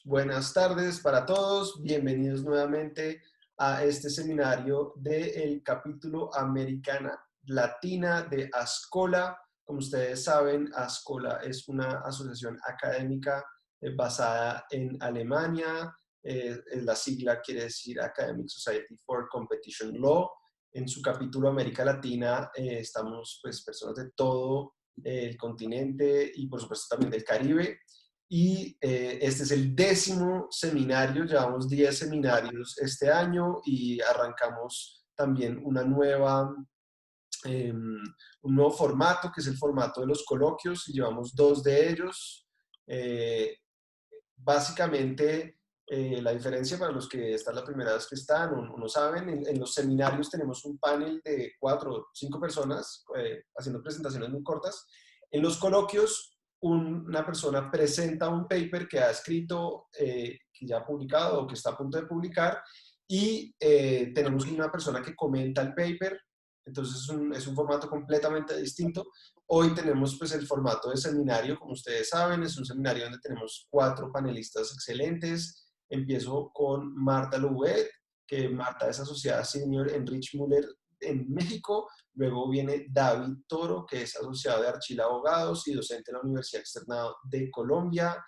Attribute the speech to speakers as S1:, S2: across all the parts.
S1: buenas tardes para todos. Bienvenidos nuevamente a este seminario del capítulo Americana Latina de ASCOLA. Como ustedes saben, ASCOLA es una asociación académica basada en Alemania. La sigla quiere decir Academic Society for Competition Law. En su capítulo América Latina estamos pues personas de todo el continente y por supuesto también del Caribe. Y este es el 10º seminario, llevamos 10 seminarios este año y arrancamos también un nuevo formato, que es el formato de los coloquios, y llevamos 2 de ellos. Básicamente, la diferencia para los que esta es la primera vez que están o no saben, en los seminarios tenemos un panel de 4 o 5 personas haciendo presentaciones muy cortas. En los coloquios, una persona presenta un paper que ha escrito, que ya ha publicado o que está a punto de publicar, y tenemos una persona que comenta el paper. Entonces es un formato completamente distinto. Hoy tenemos pues el formato de seminario, como ustedes saben, es un seminario donde tenemos 4 panelistas excelentes. Empiezo con Marta Louet, que Marta es asociada senior en Rich Muller en México. Luego viene David Toro, que es asociado de Archila Abogados y docente en la Universidad Externado de Colombia.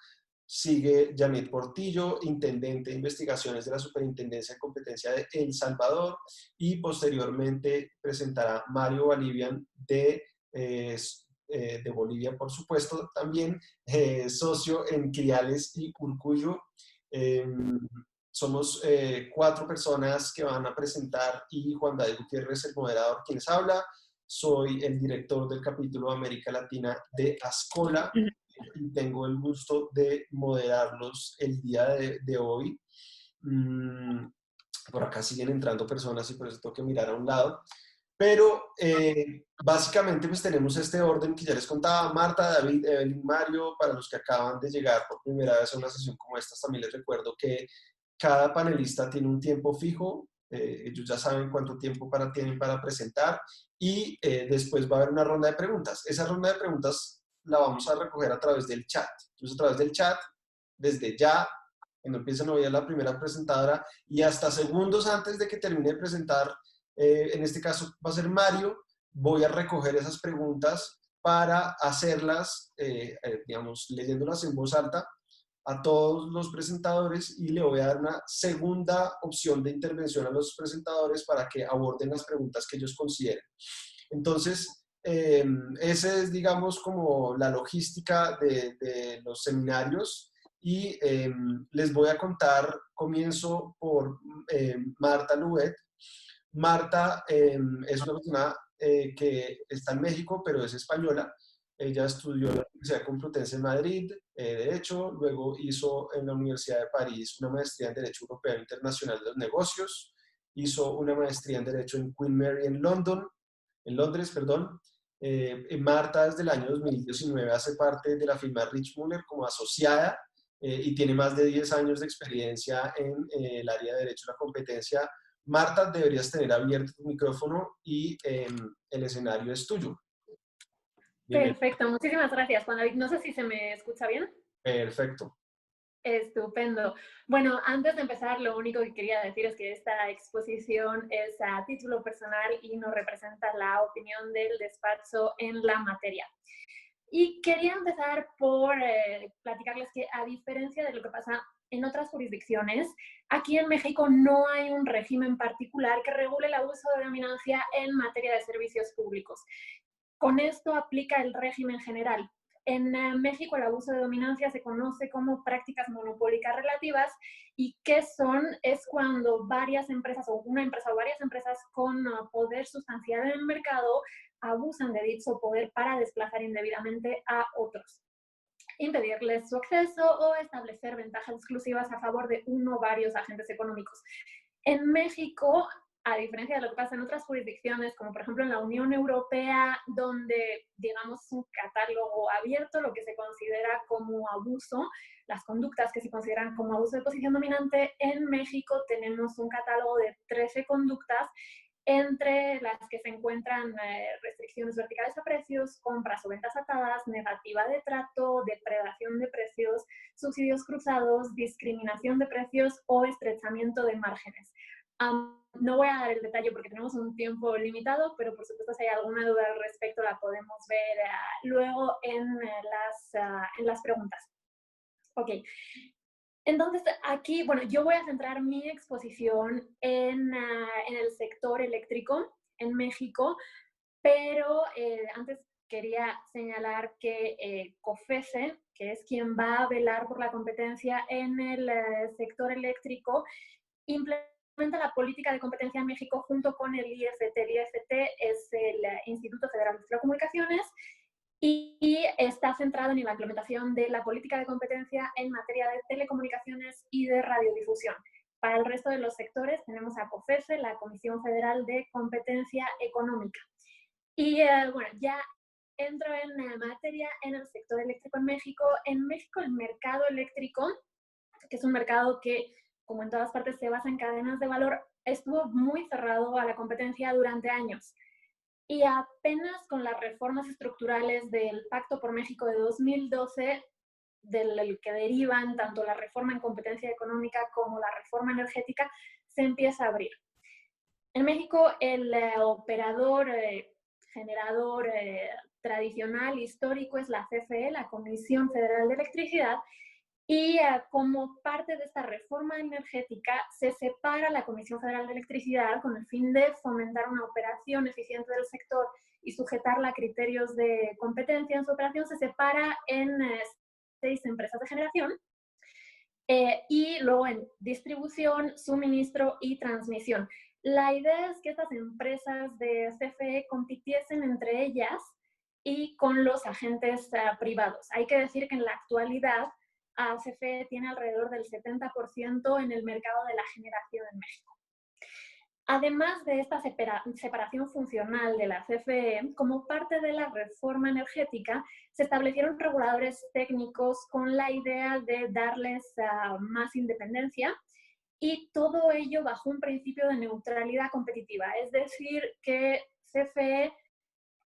S1: Sigue Janet Portillo, intendente de investigaciones de la Superintendencia de Competencia de El Salvador, y posteriormente presentará Mario Bolivian de Bolivia, por supuesto, también socio en Criales y Urcuyo. Somos 4 personas que van a presentar y Juan David Gutiérrez, el moderador, quien les habla. Soy el director del capítulo América Latina de ASCOLA y tengo el gusto de moderarlos el día de hoy. Por acá siguen entrando personas y por eso tengo que mirar a un lado. Pero básicamente pues tenemos este orden que ya les contaba. Marta, David, Evelyn, Mario. Para los que acaban de llegar por primera vez a una sesión como esta, también les recuerdo que cada panelista tiene un tiempo fijo. Ellos ya saben cuánto tiempo tienen para presentar, y después va a haber una ronda de preguntas. Esa ronda de preguntas la vamos a recoger a través del chat. Entonces, a través del chat, desde ya, cuando empiecen a oír la primera presentadora y hasta segundos antes de que termine de presentar, en este caso va a ser Mario, voy a recoger esas preguntas para hacerlas, digamos, leyéndolas en voz alta a todos los presentadores, y le voy a dar una segunda opción de intervención a los presentadores para que aborden las preguntas que ellos consideren. Entonces, esa es, digamos, como la logística de los seminarios. Y les voy a contar, comienzo por Marta Louet. Marta es una persona que está en México, pero es española. Ella estudió en la Universidad Complutense de Madrid, Derecho. Luego hizo en la Universidad de París una maestría en Derecho Europeo Internacional de los Negocios. Hizo una maestría en Derecho en Queen Mary en Londres, perdón. Marta desde el año 2019 hace parte de la firma Rich Muller como asociada, y tiene más de 10 años de experiencia en el área de Derecho a la Competencia. Marta, deberías tener abierto tu micrófono y el escenario es tuyo. Bienvenido.
S2: Perfecto, muchísimas gracias, Juan David. No sé si se me escucha bien.
S1: Perfecto.
S2: Estupendo. Bueno, antes de empezar, lo único que quería decir es que esta exposición es a título personal y no representa la opinión del despacho en la materia. Y quería empezar por platicarles que, a diferencia de lo que pasa en otras jurisdicciones, aquí en México no hay un régimen particular que regule el abuso de dominancia en materia de servicios públicos. Con esto aplica el régimen general. En México el abuso de dominancia se conoce como prácticas monopólicas relativas, y ¿qué son? Es cuando varias empresas o una empresa o varias empresas con poder sustancial en el mercado abusan de dicho poder para desplazar indebidamente a otros, impedirles su acceso o establecer ventajas exclusivas a favor de uno o varios agentes económicos. En México, a diferencia de lo que pasa en otras jurisdicciones, como por ejemplo en la Unión Europea, donde, digamos, un catálogo abierto, lo que se considera como abuso, las conductas que se consideran como abuso de posición dominante, en México tenemos un catálogo de 13 conductas entre las que se encuentran restricciones verticales a precios, compras o ventas atadas, negativa de trato, depredación de precios, subsidios cruzados, discriminación de precios o estrechamiento de márgenes. No voy a dar el detalle porque tenemos un tiempo limitado, pero por supuesto si hay alguna duda al respecto la podemos ver luego en las preguntas. Ok. Entonces, aquí, bueno, yo voy a centrar mi exposición en el sector eléctrico en México, pero antes quería señalar que COFECE, que es quien va a velar por la competencia en el sector eléctrico, implementa la política de competencia en México junto con el IFT. El IFT es el Instituto Federal de Telecomunicaciones y está centrado en la implementación de la política de competencia en materia de telecomunicaciones y de radiodifusión. Para el resto de los sectores tenemos a COFECE, la Comisión Federal de Competencia Económica. Y bueno, ya entro en materia en el sector eléctrico en México. En México el mercado eléctrico, que es un mercado que, como en todas partes, se basa en cadenas de valor, estuvo muy cerrado a la competencia durante años. Y apenas con las reformas estructurales del Pacto por México de 2012, del que derivan tanto la reforma en competencia económica como la reforma energética, se empieza a abrir. En México, el operador generador tradicional, histórico, es la CFE, la Comisión Federal de Electricidad, y como parte de esta reforma energética se separa la Comisión Federal de Electricidad con el fin de fomentar una operación eficiente del sector y sujetarla a criterios de competencia en su operación. Se separa en 6 empresas de generación y luego en distribución, suministro y transmisión. La idea es que estas empresas de CFE compitiesen entre ellas y con los agentes privados. Hay que decir que en la actualidad CFE tiene alrededor del 70% en el mercado de la generación en México. Además de esta separación funcional de la CFE, como parte de la reforma energética, se establecieron reguladores técnicos con la idea de darles más independencia, y todo ello bajo un principio de neutralidad competitiva, es decir, que CFE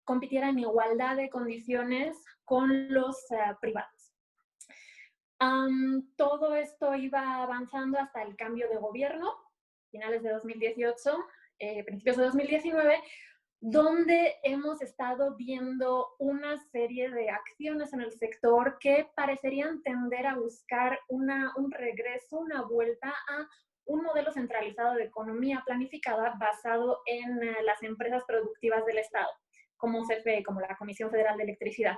S2: compitiera en igualdad de condiciones con los privados. Todo esto iba avanzando hasta el cambio de gobierno, finales de 2018, principios de 2019, donde hemos estado viendo una serie de acciones en el sector que parecerían tender a buscar un regreso, una vuelta a un modelo centralizado de economía planificada basado en las empresas productivas del Estado, como CFE, como la Comisión Federal de Electricidad.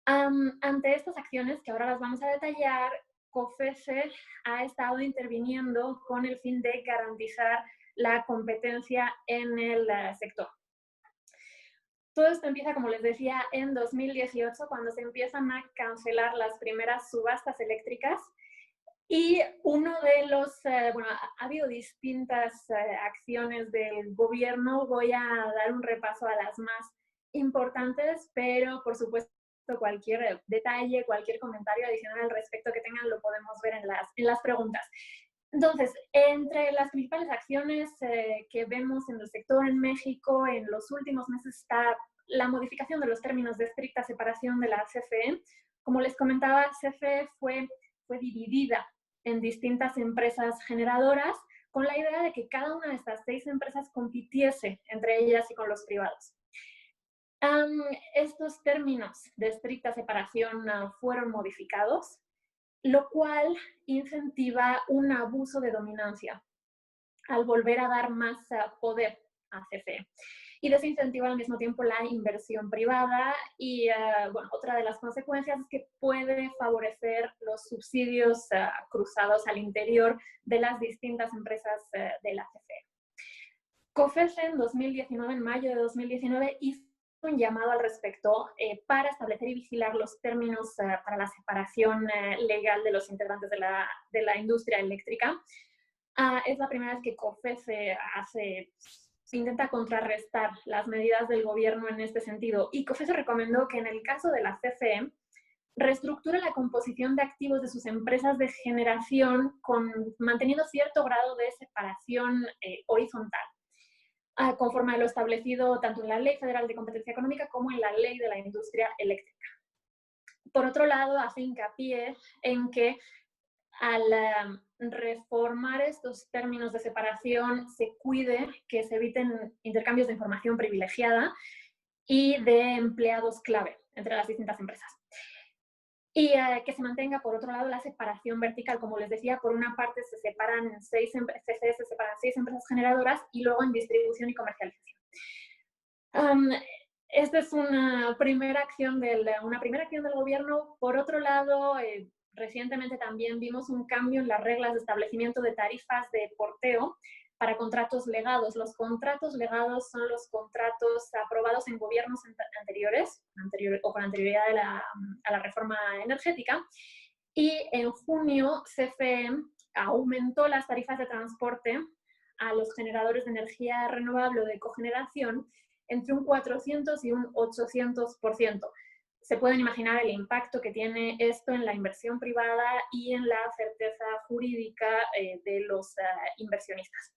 S2: Ante estas acciones, que ahora las vamos a detallar, COFECE ha estado interviniendo con el fin de garantizar la competencia en el sector. Todo esto empieza, como les decía, en 2018, cuando se empiezan a cancelar las primeras subastas eléctricas. Y uno de los, bueno, ha habido distintas acciones del gobierno. Voy a dar un repaso a las más importantes, pero por supuesto cualquier detalle, cualquier comentario adicional al respecto que tengan lo podemos ver en las preguntas. Entonces, entre las principales acciones que vemos en el sector en México en los últimos meses está la modificación de los términos de estricta separación de la CFE. Como les comentaba, CFE fue dividida en distintas empresas generadoras con la idea de que cada una de estas 6 empresas compitiese entre ellas y con los privados. Estos términos de estricta separación fueron modificados, lo cual incentiva un abuso de dominancia al volver a dar más poder a CFE. Y desincentiva al mismo tiempo la inversión privada y, bueno, otra de las consecuencias es que puede favorecer los subsidios cruzados al interior de las distintas empresas de la CFE. COFECE en 2019, en mayo de 2019, hizo un llamado al respecto para establecer y vigilar los términos para la separación legal de los integrantes de la industria eléctrica. Es la primera vez que COFECE intenta contrarrestar las medidas del gobierno en este sentido. Y COFECE recomendó que en el caso de la CFE, reestructure la composición de activos de sus empresas de generación manteniendo cierto grado de separación horizontal. conforme a lo establecido tanto en la Ley Federal de Competencia Económica como en la Ley de la Industria Eléctrica. Por otro lado, hace hincapié en que al reformar estos términos de separación se cuide que se eviten intercambios de información privilegiada y de empleados clave entre las distintas empresas. Y que se mantenga, por otro lado, la separación vertical. Como les decía, por una parte se separan 6 empresas generadoras y luego en distribución y comercialización. Esta es una primera acción del gobierno. Por otro lado, recientemente también vimos un cambio en las reglas de establecimiento de tarifas de porteo para contratos legados. Los contratos legados son los contratos aprobados en gobiernos anteriores o con anterioridad a la reforma energética. Y en junio, CFE aumentó las tarifas de transporte a los generadores de energía renovable o de cogeneración entre un 400 y un 800%. Se pueden imaginar el impacto que tiene esto en la inversión privada y en la certeza jurídica de los inversionistas.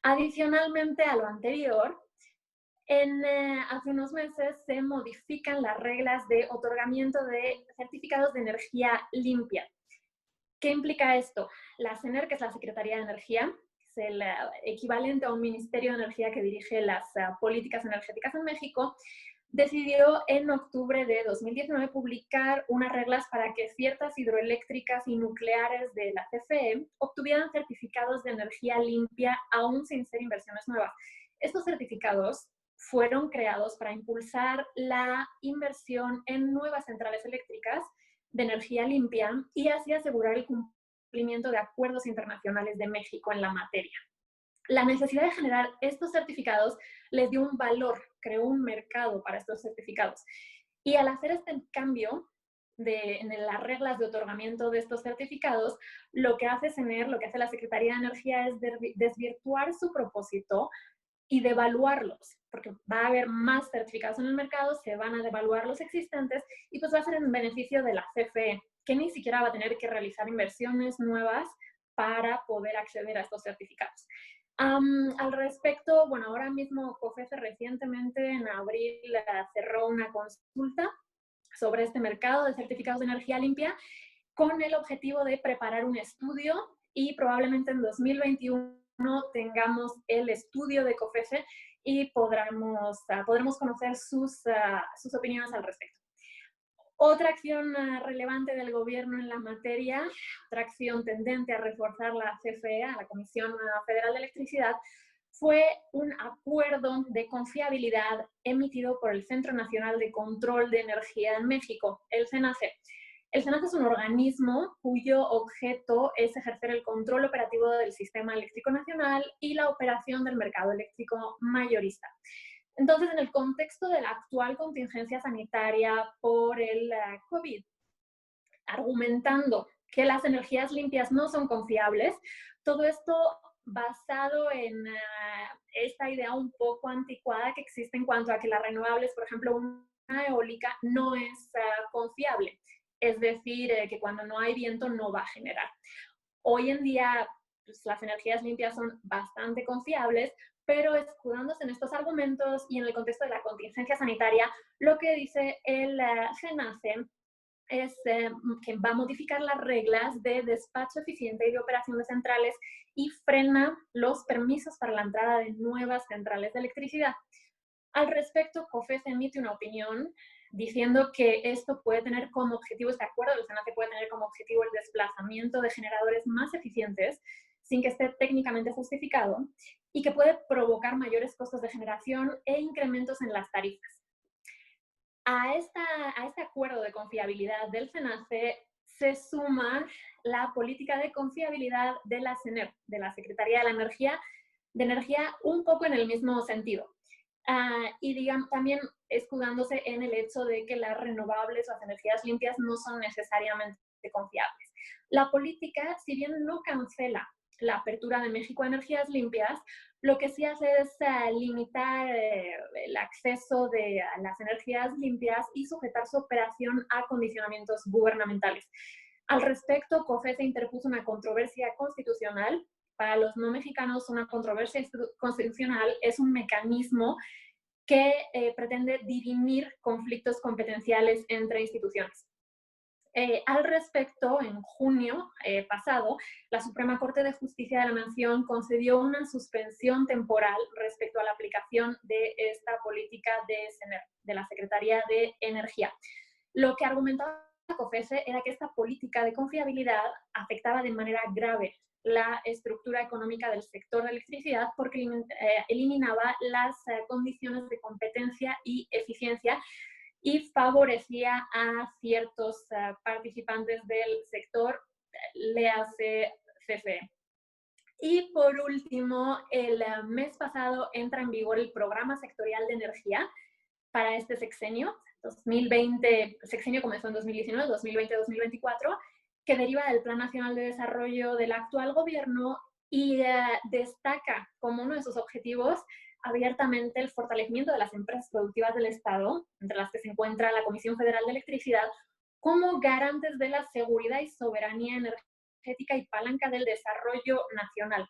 S2: Adicionalmente a lo anterior, hace unos meses se modifican las reglas de otorgamiento de certificados de energía limpia. ¿Qué implica esto? La SENER, que es la Secretaría de Energía, es el equivalente a un Ministerio de Energía que dirige las políticas energéticas en México, decidió en octubre de 2019 publicar unas reglas para que ciertas hidroeléctricas y nucleares de la CFE obtuvieran certificados de energía limpia aún sin ser inversiones nuevas. Estos certificados fueron creados para impulsar la inversión en nuevas centrales eléctricas de energía limpia y así asegurar el cumplimiento de acuerdos internacionales de México en la materia. La necesidad de generar estos certificados les dio un valor, creó un mercado para estos certificados. Y al hacer este cambio en las reglas de otorgamiento de estos certificados, lo que hace SENER, lo que hace la Secretaría de Energía es desvirtuar su propósito y devaluarlos, porque va a haber más certificados en el mercado, se van a devaluar los existentes y pues va a ser en beneficio de la CFE, que ni siquiera va a tener que realizar inversiones nuevas para poder acceder a estos certificados. Al respecto, bueno, ahora mismo COFECE recientemente en abril cerró una consulta sobre este mercado de certificados de energía limpia con el objetivo de preparar un estudio y probablemente en 2021 tengamos el estudio de COFECE y podremos conocer sus opiniones al respecto. Otra acción relevante del gobierno en la materia, otra acción tendente a reforzar la CFE, a la Comisión Federal de Electricidad, fue un acuerdo de confiabilidad emitido por el Centro Nacional de Control de Energía en México, el CENACE. El CENACE es un organismo cuyo objeto es ejercer el control operativo del sistema eléctrico nacional y la operación del mercado eléctrico mayorista. Entonces, en el contexto de la actual contingencia sanitaria por el COVID, argumentando que las energías limpias no son confiables, todo esto basado en esta idea un poco anticuada que existe en cuanto a que las renovables, por ejemplo, una eólica no es confiable, es decir, que cuando no hay viento no va a generar. Hoy en día, pues, las energías limpias son bastante confiables, pero escudándose en estos argumentos y en el contexto de la contingencia sanitaria, lo que dice el CENACE es que va a modificar las reglas de despacho eficiente y de operación de centrales y frena los permisos para la entrada de nuevas centrales de electricidad. Al respecto, COFECE emite una opinión diciendo que esto puede tener como objetivo, este acuerdo del CENACE puede tener como objetivo el desplazamiento de generadores más eficientes sin que esté técnicamente justificado y que puede provocar mayores costos de generación e incrementos en las tarifas. A este acuerdo de confiabilidad del CENACE se suma la política de confiabilidad de la SENER, de la Secretaría de la Energía, un poco en el mismo sentido. Y digamos, también escudándose en el hecho de que las renovables o las energías limpias no son necesariamente confiables. La política, si bien no cancela la apertura de México a energías limpias, lo que sí hace es limitar el acceso a las energías limpias y sujetar su operación a condicionamientos gubernamentales. Al respecto, COFECE interpuso una controversia constitucional para los no mexicanos una controversia constitucional es un mecanismo que pretende dirimir conflictos competenciales entre instituciones. Al respecto, en junio pasado, la Suprema Corte de Justicia de la Nación concedió una suspensión temporal respecto a la aplicación de esta política de SENER, de la Secretaría de Energía. Lo que argumentaba COFESE era que esta política de confiabilidad afectaba de manera grave la estructura económica del sector de electricidad porque eliminaba las condiciones de competencia y eficiencia y favorecía a ciertos participantes del sector, léase CFE. Y por último, el mes pasado entra en vigor el Programa Sectorial de Energía para este sexenio. 2020, sexenio comenzó en 2019, 2020-2024, que deriva del Plan Nacional de Desarrollo del actual gobierno y destaca como uno de sus objetivos abiertamente el fortalecimiento de las empresas productivas del Estado, entre las que se encuentra la Comisión Federal de Electricidad, como garantes de la seguridad y soberanía energética y palanca del desarrollo nacional.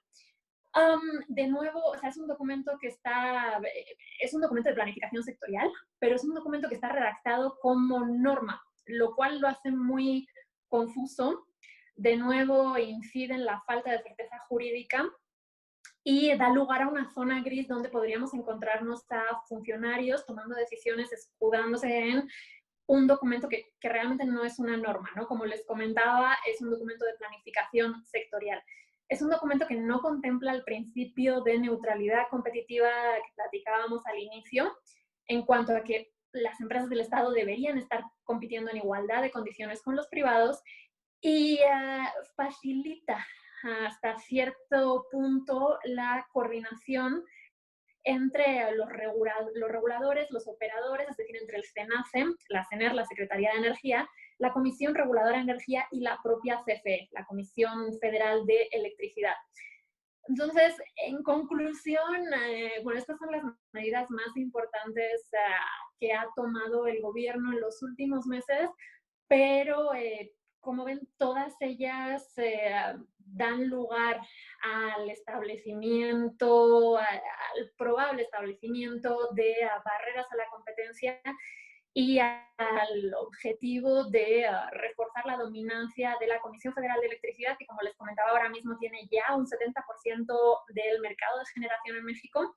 S2: De nuevo, o sea, es un documento de planificación sectorial, pero es un documento que está redactado como norma, lo cual lo hace muy confuso. De nuevo, incide en la falta de certeza jurídica y da lugar a una zona gris donde podríamos encontrarnos a funcionarios tomando decisiones escudándose en un documento que realmente no es una norma, ¿no? Como les comentaba, es un documento de planificación sectorial. Es un documento que no contempla el principio de neutralidad competitiva que platicábamos al inicio, en cuanto a que las empresas del Estado deberían estar compitiendo en igualdad de condiciones con los privados y facilita hasta cierto punto la coordinación entre los reguladores, los operadores, es decir, entre el CENACE, la CENER, la Secretaría de Energía, la Comisión Reguladora de Energía y la propia CFE, la Comisión Federal de Electricidad. Entonces, en conclusión, bueno, estas son las medidas más importantes que ha tomado el gobierno en los últimos meses, pero como ven, todas ellas dan lugar al establecimiento, al probable establecimiento de barreras a la competencia y al objetivo de reforzar la dominancia de la Comisión Federal de Electricidad, que como les comentaba ahora mismo tiene ya un 70% del mercado de generación en México,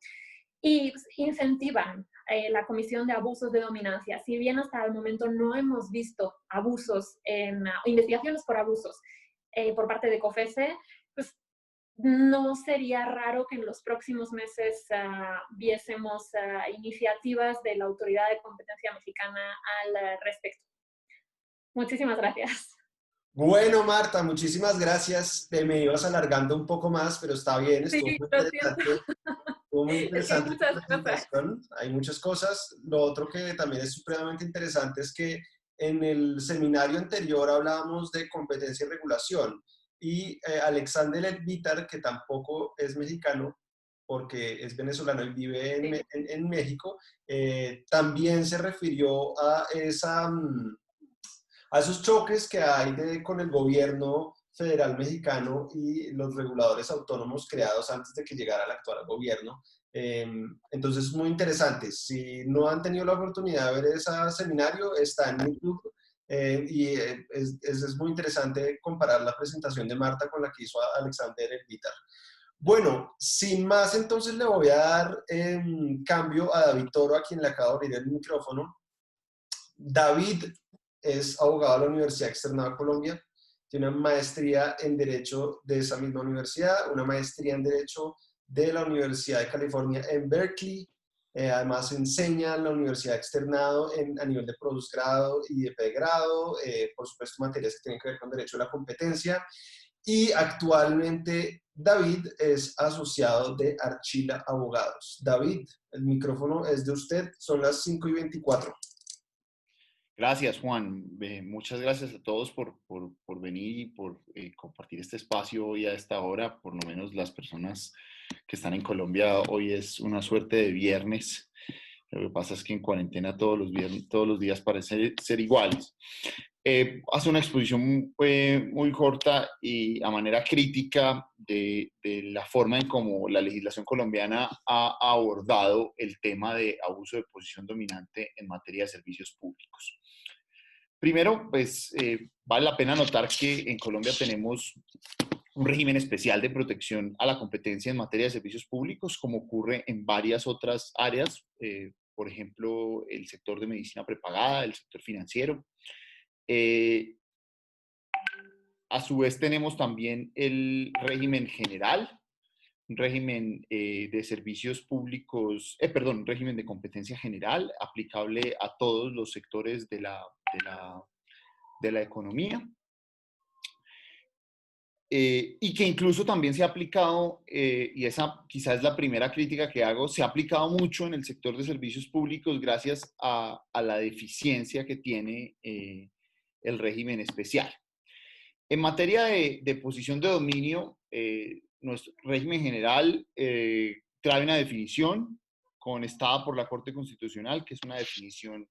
S2: y incentivan la comisión de abusos de dominancia. Si bien hasta el momento no hemos visto abusos, investigaciones por abusos por parte de COFESE, pues no sería raro que en los próximos meses viésemos iniciativas de la Autoridad de Competencia Mexicana al respecto. Muchísimas gracias.
S1: Bueno, Marta, muchísimas gracias. Me ibas alargando un poco más, pero está bien, estuvo
S2: Sí,
S1: muy
S2: lo siento.
S1: interesante. Estuvo muy
S2: Es que hay
S1: interesante tu
S2: muchas cosas.
S1: presentación. Hay muchas cosas. Lo otro que también es supremamente interesante es que en el seminario anterior hablábamos de competencia y regulación y Alexander Elvitar, que tampoco es mexicano, porque es venezolano y vive en México, también se refirió a a esos choques que hay con el gobierno federal mexicano y los reguladores autónomos creados antes de que llegara el actual gobierno. Entonces, muy interesante. Si no han tenido la oportunidad de ver ese seminario, está en YouTube. Es muy interesante comparar la presentación de Marta con la que hizo Alexander Elvitar. Bueno, sin más, entonces le voy a dar cambio a David Toro, a quien le acabo de abrir el micrófono. David es abogado de la Universidad Externada de Colombia, tiene una maestría en Derecho de esa misma universidad, una maestría en Derecho de la Universidad de California en Berkeley. Además enseña en la Universidad Externado a nivel de posgrado y de pregrado, por supuesto materias que tienen que ver con Derecho de la Competencia. Y actualmente David es asociado de Archila Abogados. David, el micrófono es de usted, son las 5:24.
S3: Gracias, Juan. Muchas gracias a todos por venir y por compartir este espacio hoy a esta hora. Por lo menos las personas que están en Colombia, hoy es una suerte de viernes. Lo que pasa es que en cuarentena todos los días parecen ser iguales. hace una exposición muy corta y a manera crítica de la forma en cómo la legislación colombiana ha abordado el tema de abuso de posición dominante en materia de servicios públicos. Primero, pues vale la pena notar que en Colombia tenemos un régimen especial de protección a la competencia en materia de servicios públicos, como ocurre en varias otras áreas, por ejemplo, el sector de medicina prepagada, el sector financiero. Eh, a su vez tenemos también el régimen general, un régimen de servicios públicos, perdón, un régimen de competencia general aplicable a todos los sectores de la economía. Y que incluso también se ha aplicado, y esa quizás es la primera crítica que hago, se ha aplicado mucho en el sector de servicios públicos gracias a la deficiencia que tiene el régimen especial. En materia de posición de dominio, nuestro régimen general trae una definición contestada por la Corte Constitucional, que es una definición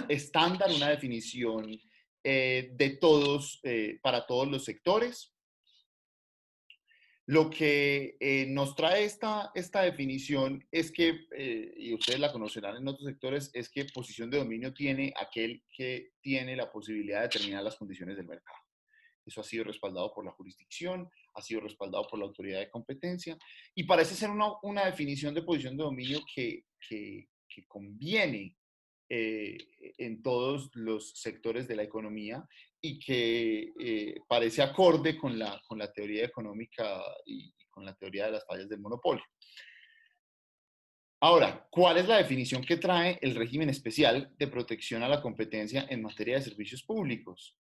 S3: estándar, una definición de todos, para todos los sectores. Lo que nos trae esta definición es que, y ustedes la conocerán en otros sectores, es que posición de dominio tiene aquel que tiene la posibilidad de determinar las condiciones del mercado. Eso ha sido respaldado por la jurisdicción, ha sido respaldado por la autoridad de competencia y parece ser una definición de posición de dominio que conviene en todos los sectores de la economía y que parece acorde con la teoría económica y con la teoría de las fallas del monopolio. Ahora, ¿cuál es la definición que trae el régimen especial de protección a la competencia en materia de servicios públicos?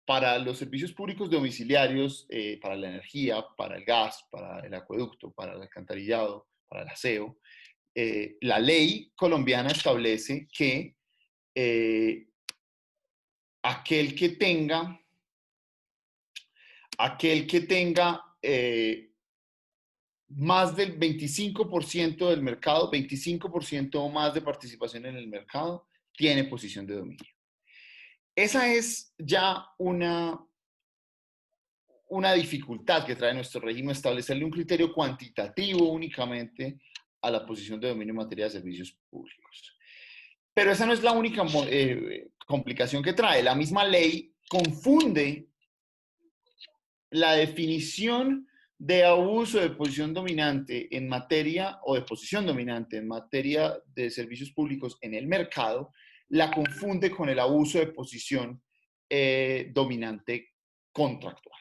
S3: Para los servicios públicos domiciliarios, para la energía, para el gas, para el acueducto, para el alcantarillado, para el aseo, la ley colombiana establece que aquel que tenga más del 25% del mercado, 25% o más de participación en el mercado, tiene posición de dominio. Esa es ya una dificultad que trae nuestro régimen, establecerle un criterio cuantitativo únicamente a la posición de dominio en materia de servicios públicos. Pero esa no es la única complicación que trae. La misma ley confunde la definición de abuso de posición dominante en materia, o de posición dominante en materia de servicios públicos en el mercado, la confunde con el abuso de posición dominante contractual.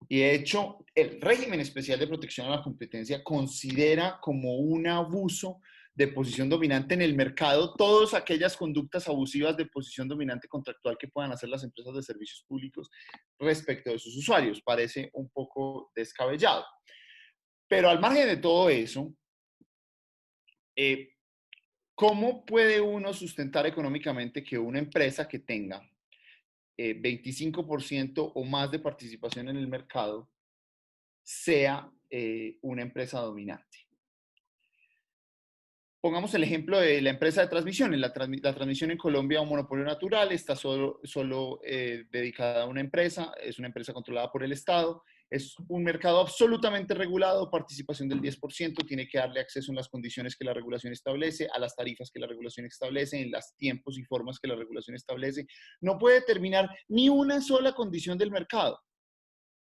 S3: Y de hecho, el régimen especial de protección a la competencia considera como un abuso de posición dominante en el mercado todas aquellas conductas abusivas de posición dominante contractual que puedan hacer las empresas de servicios públicos respecto de sus usuarios. Parece un poco descabellado. Pero al margen de todo eso, ¿cómo puede uno sustentar económicamente que una empresa que tenga 25% o más de participación en el mercado sea una empresa dominante? Pongamos el ejemplo de la empresa de transmisiones. La transmisión en Colombia es un monopolio natural, está solo dedicada a una empresa, es una empresa controlada por el Estado, es un mercado absolutamente regulado, participación del 10%, tiene que darle acceso en las condiciones que la regulación establece, a las tarifas que la regulación establece, en los tiempos y formas que la regulación establece. No puede determinar ni una sola condición del mercado.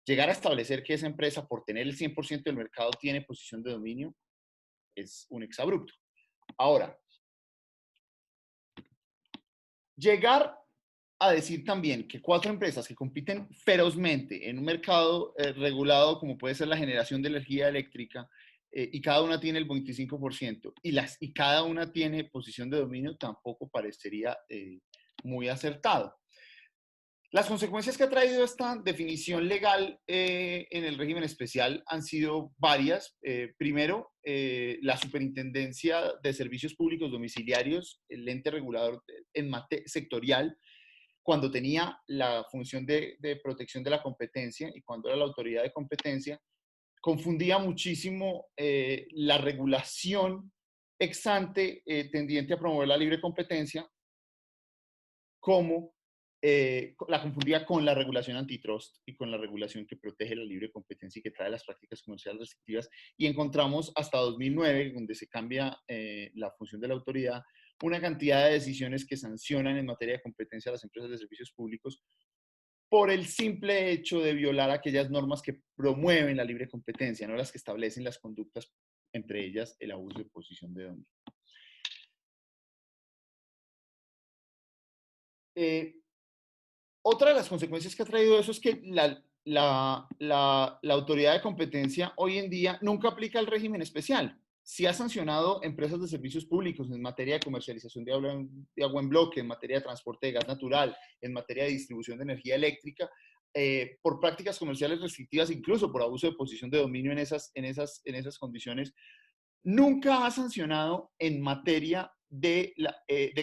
S3: Llegar a establecer que esa empresa, por tener el 100% del mercado, tiene posición de dominio, es un exabrupto. Ahora, llegar a decir también que 4 empresas que compiten ferozmente en un mercado regulado como puede ser la generación de energía eléctrica y cada una tiene el 25% y cada una tiene posición de dominio tampoco parecería muy acertado. Las consecuencias que ha traído esta definición legal en el régimen especial han sido varias. Primero, la Superintendencia de Servicios Públicos Domiciliarios, el ente regulador sectorial, cuando tenía la función de protección de la competencia y cuando era la autoridad de competencia, confundía muchísimo la regulación ex ante tendiente a promover la libre competencia como la confundía con la regulación antitrust y con la regulación que protege la libre competencia y que trae las prácticas comerciales restrictivas. Y encontramos hasta 2009, donde se cambia la función de la autoridad, una cantidad de decisiones que sancionan en materia de competencia a las empresas de servicios públicos por el simple hecho de violar aquellas normas que promueven la libre competencia, no las que establecen las conductas, entre ellas el abuso de posición de dominio. Otra de las consecuencias que ha traído eso es que la autoridad de competencia hoy en día nunca aplica el régimen especial. Sí ha sancionado empresas de servicios públicos en materia de comercialización de agua en bloque, en materia de transporte de gas natural, en materia de distribución de energía eléctrica, por prácticas comerciales restrictivas, incluso por abuso de posición de dominio en esas condiciones. Nunca ha sancionado en materia de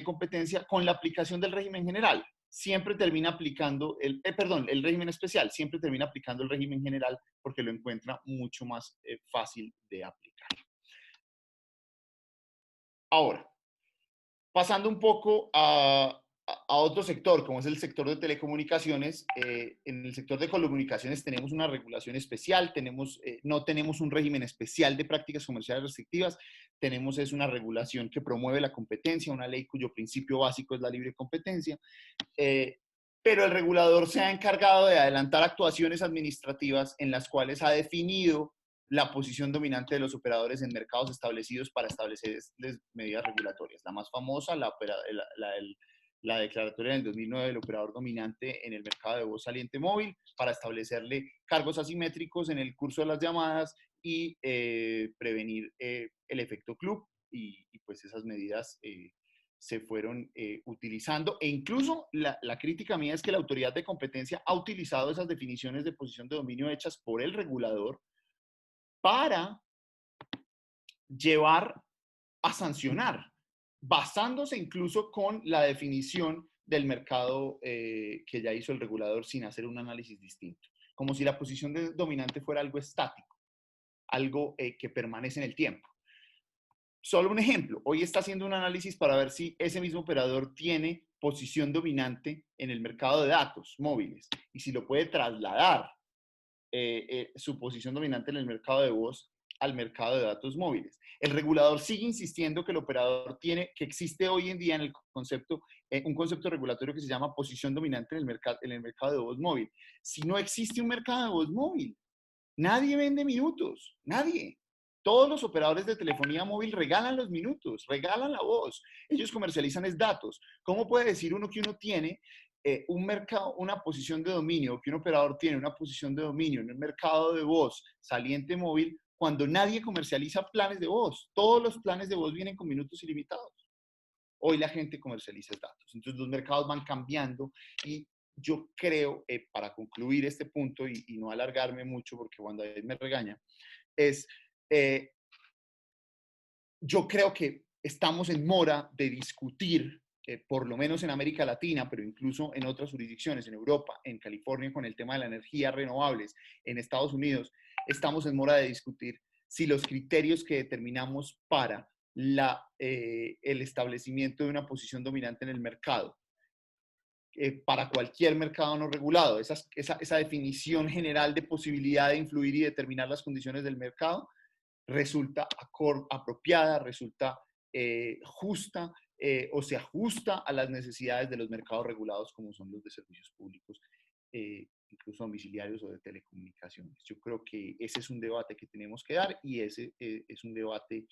S3: competencia con la aplicación del régimen general. Siempre termina aplicando el régimen especial, siempre termina aplicando el régimen general porque lo encuentra mucho más fácil de aplicar. Ahora, pasando un poco a otro sector, como es el sector de telecomunicaciones. En el sector de telecomunicaciones tenemos una regulación especial, no tenemos un régimen especial de prácticas comerciales restrictivas, tenemos una regulación que promueve la competencia, una ley cuyo principio básico es la libre competencia, pero el regulador se ha encargado de adelantar actuaciones administrativas en las cuales ha definido la posición dominante de los operadores en mercados establecidos para establecer medidas regulatorias. La más famosa, la declaratoria del 2009 del operador dominante en el mercado de voz saliente móvil para establecerle cargos asimétricos en el curso de las llamadas y prevenir el efecto club, y pues esas medidas se fueron utilizando, e incluso la crítica mía es que la autoridad de competencia ha utilizado esas definiciones de posición de dominio hechas por el regulador para llevar a sancionar, basándose incluso con la definición del mercado que ya hizo el regulador sin hacer un análisis distinto, como si la posición dominante fuera algo estático, algo que permanece en el tiempo. Solo un ejemplo, hoy está haciendo un análisis para ver si ese mismo operador tiene posición dominante en el mercado de datos móviles y si lo puede trasladar su posición dominante en el mercado de voz al mercado de datos móviles. El regulador sigue insistiendo que el operador que existe hoy en día en el concepto, un concepto regulatorio que se llama posición dominante en el mercado de voz móvil. Si no existe un mercado de voz móvil, nadie vende minutos, nadie. Todos los operadores de telefonía móvil regalan los minutos, regalan la voz. Ellos comercializan datos. ¿Cómo puede decir uno que uno tiene un mercado, una posición de dominio, que un operador tiene una posición de dominio en el mercado de voz saliente móvil cuando nadie comercializa planes de voz? Todos los planes de voz vienen con minutos ilimitados. Hoy la gente comercializa datos. Entonces los mercados van cambiando y yo creo, para concluir este punto y no alargarme mucho porque cuando él me regaña, yo creo que estamos en mora de discutir, por lo menos en América Latina, pero incluso en otras jurisdicciones, en Europa, en California, con el tema de las energías renovables, en Estados Unidos, estamos en mora de discutir si los criterios que determinamos para el establecimiento de una posición dominante en el mercado, para cualquier mercado no regulado, esa definición general de posibilidad de influir y determinar las condiciones del mercado, resulta apropiada, resulta justa o se ajusta a las necesidades de los mercados regulados como son los de servicios públicos, incluso domiciliarios o de telecomunicaciones. Yo creo que ese es un debate que tenemos que dar y ese es un debate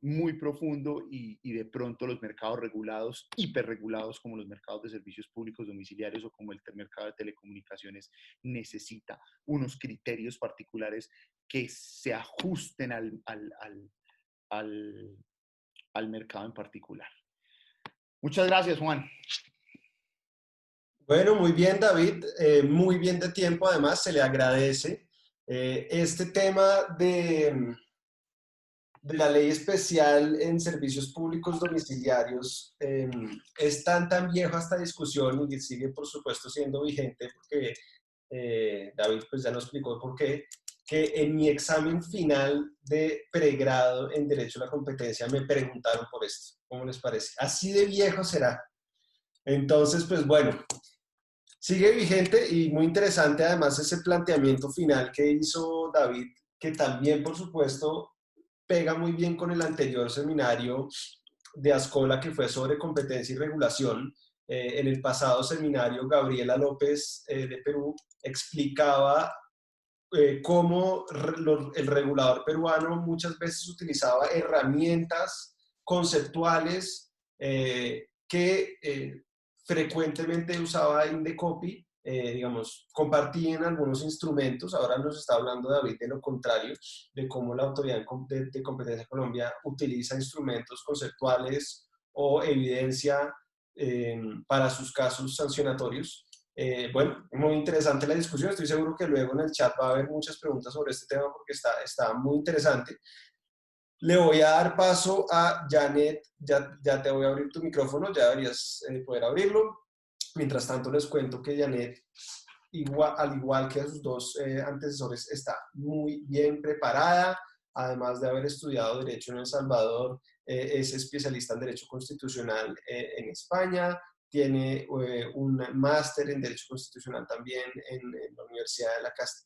S3: muy profundo y de pronto los mercados regulados, hiperregulados como los mercados de servicios públicos domiciliarios o como el mercado de telecomunicaciones, necesita unos criterios particulares que se ajusten al mercado en particular. Muchas gracias, Juan.
S1: Bueno, muy bien, David. Muy bien de tiempo, además, se le agradece. Este tema de la ley especial en servicios públicos domiciliarios es tan viejo esta discusión y sigue, por supuesto, siendo vigente porque David pues ya nos explicó por qué, que en mi examen final de pregrado en Derecho a la Competencia me preguntaron por esto. ¿Cómo les parece? Así de viejo será. Entonces, pues bueno, sigue vigente y muy interesante además ese planteamiento final que hizo David, que también, por supuesto, pega muy bien con el anterior seminario de Ascola que fue sobre competencia y regulación. En el pasado seminario, Gabriela López de Perú explicaba cómo el regulador peruano muchas veces utilizaba herramientas conceptuales que frecuentemente usaba Indecopy, digamos, compartían algunos instrumentos. Ahora nos está hablando David de lo contrario, de cómo la Autoridad de Competencia de Colombia utiliza instrumentos conceptuales o evidencia para sus casos sancionatorios. Bueno, muy interesante la discusión. Estoy seguro que luego en el chat va a haber muchas preguntas sobre este tema porque está muy interesante. Le voy a dar paso a Janet. Ya te voy a abrir tu micrófono, ya deberías poder abrirlo. Mientras tanto, les cuento que Janet, al igual que a sus dos antecesores, está muy bien preparada. Además de haber estudiado Derecho en El Salvador, es especialista en Derecho Constitucional en España. Tiene un máster en Derecho Constitucional también en la Universidad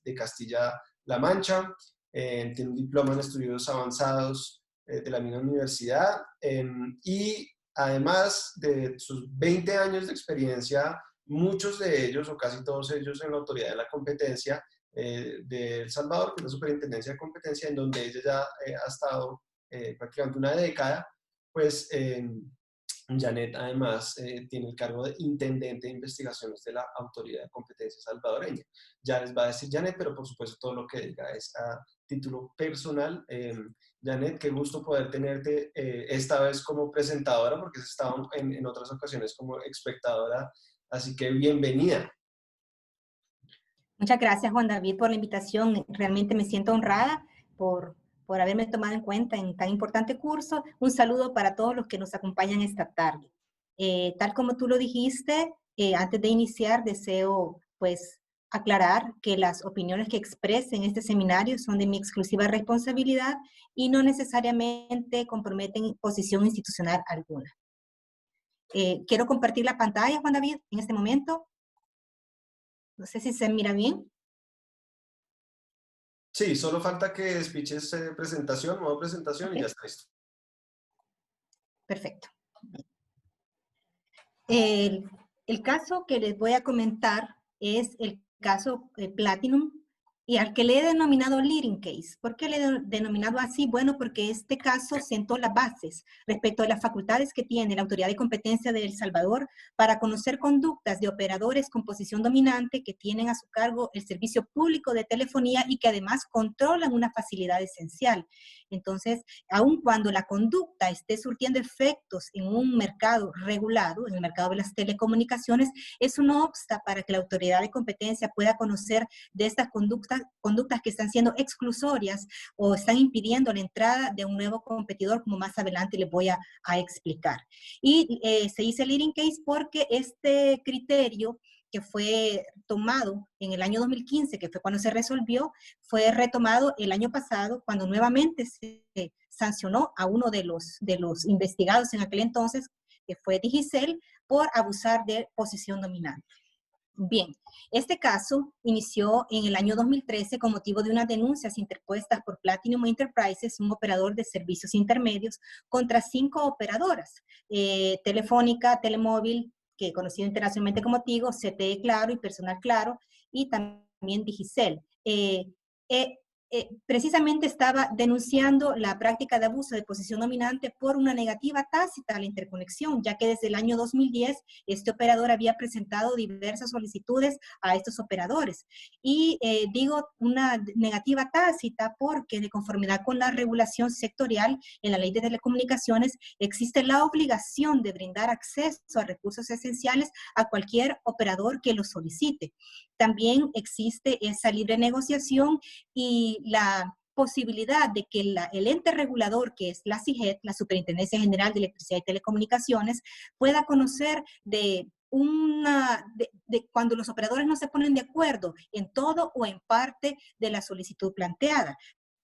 S1: de Castilla-La Mancha. Tiene un diploma en estudios avanzados de la misma universidad. Y además de sus 20 años de experiencia, muchos de ellos, o casi todos ellos, en la Autoridad de la Competencia de El Salvador, que es la Superintendencia de Competencia, en donde ella ya ha estado prácticamente una década, pues Janet además tiene el cargo de Intendente de Investigaciones de la Autoridad de Competencia salvadoreña. Ya les va a decir Janet, pero por supuesto todo lo que diga es a título personal. Janet, qué gusto poder tenerte esta vez como presentadora, porque has estado en otras ocasiones como espectadora, así que bienvenida.
S4: Muchas gracias, Juan David, por la invitación. Realmente me siento honrada por haberme tomado en cuenta en tan importante curso. Un saludo para todos los que nos acompañan esta tarde. Tal como tú lo dijiste, antes de iniciar deseo pues aclarar que las opiniones que exprese en este seminario son de mi exclusiva responsabilidad y no necesariamente comprometen posición institucional alguna. Quiero compartir la pantalla, Juan David, en este momento. No sé si se mira bien.
S1: Sí, solo falta que despiches presentación, nueva presentación, okay, y ya está listo.
S4: Perfecto. El caso que les voy a comentar es el caso Platinum, y al que le he denominado leading case. ¿Por qué le he denominado así? Bueno, porque este caso sentó las bases respecto a las facultades que tiene la Autoridad de Competencia de El Salvador para conocer conductas de operadores con posición dominante que tienen a su cargo el servicio público de telefonía y que además controlan una facilidad esencial. Entonces, aun cuando la conducta esté surtiendo efectos en un mercado regulado, en el mercado de las telecomunicaciones, eso no obsta para que la Autoridad de Competencia pueda conocer de estas conductas que están siendo exclusorias o están impidiendo la entrada de un nuevo competidor, como más adelante les voy a explicar. Y se dice leading case porque este criterio que fue tomado en el año 2015, que fue cuando se resolvió, fue retomado el año pasado, cuando nuevamente se sancionó a uno de los investigados en aquel entonces, que fue Digicel, por abusar de posición dominante. Bien, este caso inició en el año 2013 con motivo de unas denuncias interpuestas por Platinum Enterprises, un operador de servicios intermedios, contra 5 operadoras, Telefónica, Telemóvil, que conocido internacionalmente como Tigo, CTE Claro y Personal Claro, y también Digicel. Precisamente estaba denunciando la práctica de abuso de posición dominante por una negativa tácita a la interconexión, ya que desde el año 2010 este operador había presentado diversas solicitudes a estos operadores. Y digo una negativa tácita porque de conformidad con la regulación sectorial en la Ley de Telecomunicaciones existe la obligación de brindar acceso a recursos esenciales a cualquier operador que lo solicite. También existe esa libre negociación y la posibilidad de que el ente regulador, que es la SIGET, la Superintendencia General de Electricidad y Telecomunicaciones, pueda conocer de cuando los operadores no se ponen de acuerdo en todo o en parte de la solicitud planteada.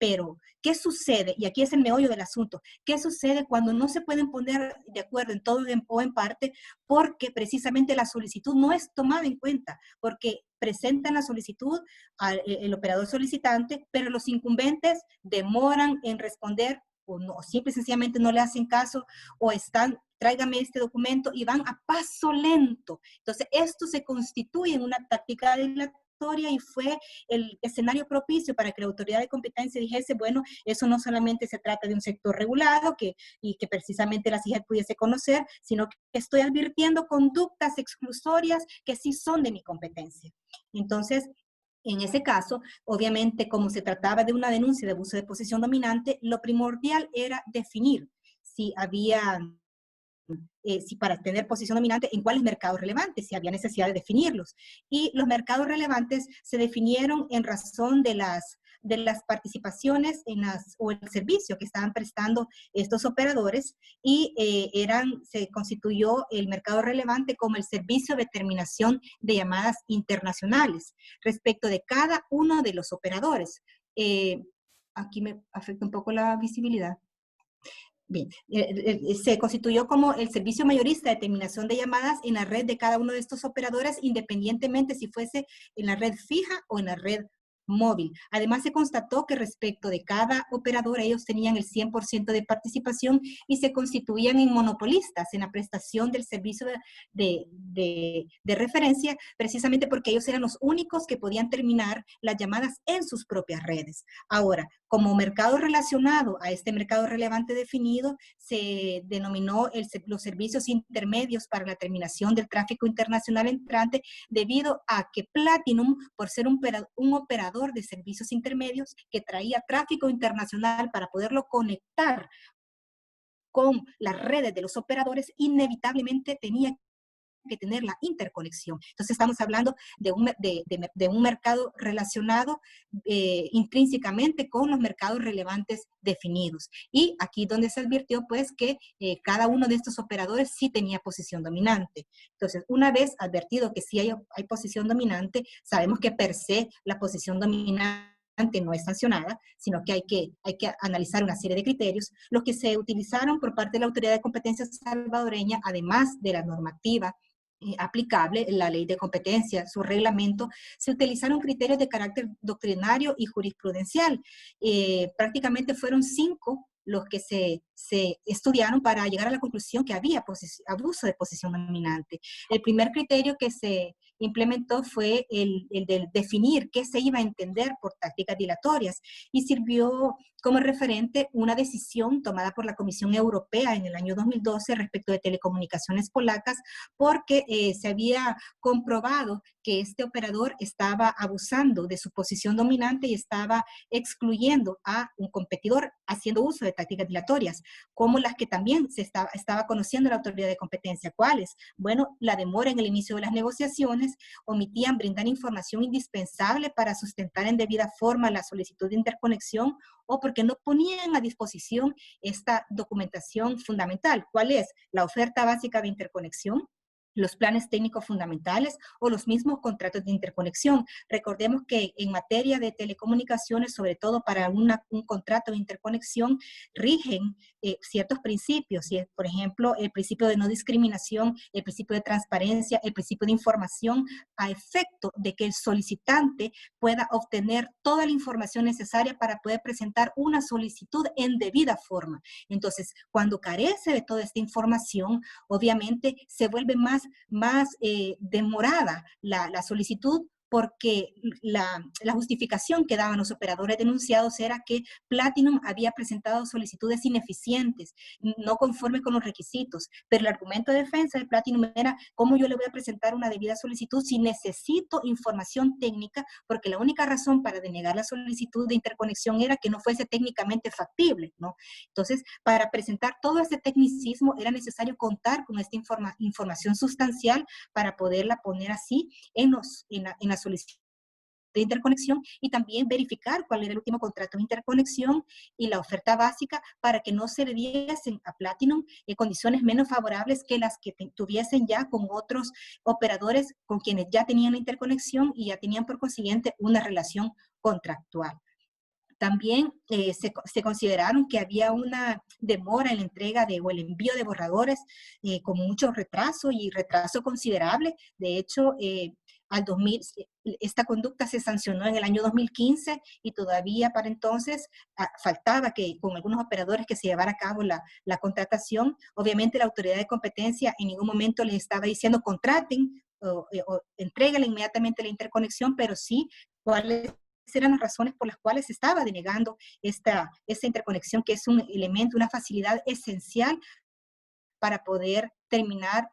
S4: Pero, ¿qué sucede? Y aquí es el meollo del asunto. ¿Qué sucede cuando no se pueden poner de acuerdo en todo o en parte? Porque precisamente la solicitud no es tomada en cuenta, porque presentan la solicitud al operador solicitante, pero los incumbentes demoran en responder o no, simple y sencillamente no le hacen caso o están, tráigame este documento y van a paso lento. Entonces, esto se constituye en una táctica dilatoria y fue el escenario propicio para que la autoridad de competencia dijese, bueno, eso no solamente se trata de un sector regulado y que precisamente la CIGED pudiese conocer, sino que estoy advirtiendo conductas exclusorias que sí son de mi competencia. Entonces, en ese caso, obviamente, como se trataba de una denuncia de abuso de posición dominante, lo primordial era definir si había, si para tener posición dominante, en cuáles mercados relevantes, si había necesidad de definirlos. Y los mercados relevantes se definieron en razón de las participaciones o el servicio que estaban prestando estos operadores y se constituyó el mercado relevante como el servicio de terminación de llamadas internacionales respecto de cada uno de los operadores. Aquí me afecta un poco la visibilidad. Bien, se constituyó como el servicio mayorista de terminación de llamadas en la red de cada uno de estos operadores, independientemente si fuese en la red fija o en la red móvil. Además, se constató que respecto de cada operador, ellos tenían el 100% de participación y se constituían en monopolistas en la prestación del servicio de referencia, precisamente porque ellos eran los únicos que podían terminar las llamadas en sus propias redes. Ahora, como mercado relacionado a este mercado relevante definido, se denominó los servicios intermedios para la terminación del tráfico internacional entrante, debido a que Platinum, por ser un operador de servicios intermedios que traía tráfico internacional para poderlo conectar con las redes de los operadores, inevitablemente tenía que tener la interconexión. Entonces estamos hablando de un mercado relacionado intrínsecamente con los mercados relevantes definidos. Y aquí donde se advirtió pues que cada uno de estos operadores sí tenía posición dominante. Entonces, una vez advertido que sí hay posición dominante, sabemos que per se la posición dominante no es sancionada, sino que hay que analizar una serie de criterios. Los que se utilizaron por parte de la Autoridad de Competencia salvadoreña, además de la normativa aplicable, la ley de competencia, su reglamento, se utilizaron criterios de carácter doctrinario y jurisprudencial. Prácticamente fueron 5 los que se estudiaron para llegar a la conclusión que había abuso de posición dominante. El primer criterio que se implementó fue el de definir qué se iba a entender por tácticas dilatorias y sirvió como referente una decisión tomada por la Comisión Europea en el año 2012 respecto de telecomunicaciones polacas, porque se había comprobado que este operador estaba abusando de su posición dominante y estaba excluyendo a un competidor haciendo uso de tácticas dilatorias, como las que también se estaba conociendo la Autoridad de Competencia. ¿Cuáles? Bueno, la demora en el inicio de las negociaciones, omitían brindar información indispensable para sustentar en debida forma la solicitud de interconexión, o porque no ponían a disposición esta documentación fundamental. ¿Cuál es? La oferta básica de interconexión, los planes técnicos fundamentales o los mismos contratos de interconexión. Recordemos que en materia de telecomunicaciones, sobre todo para un contrato de interconexión, rigen ciertos principios, por ejemplo, el principio de no discriminación, el principio de transparencia, el principio de información, a efecto de que el solicitante pueda obtener toda la información necesaria para poder presentar una solicitud en debida forma. Entonces, cuando carece de toda esta información, obviamente se vuelve más demorada la solicitud, porque la justificación que daban los operadores denunciados era que Platinum había presentado solicitudes ineficientes, no conforme con los requisitos, pero el argumento de defensa de Platinum era: ¿cómo yo le voy a presentar una debida solicitud si necesito información técnica? Porque la única razón para denegar la solicitud de interconexión era que no fuese técnicamente factible, ¿no? Entonces, para presentar todo este tecnicismo era necesario contar con esta información sustancial para poderla poner así en la solicitud de interconexión, y también verificar cuál era el último contrato de interconexión y la oferta básica, para que no se le diesen a Platinum condiciones menos favorables que las que tuviesen ya con otros operadores con quienes ya tenían la interconexión y ya tenían por consiguiente una relación contractual. También se consideraron que había una demora en la entrega o el envío de borradores con mucho retraso y retraso considerable. De hecho, esta conducta se sancionó en el año 2015 y todavía para entonces faltaba que con algunos operadores que se llevara a cabo la contratación. Obviamente la autoridad de competencia en ningún momento les estaba diciendo contraten o entreguen inmediatamente la interconexión, pero sí cuáles eran las razones por las cuales se estaba denegando esta interconexión, que es un elemento, una facilidad esencial para poder terminar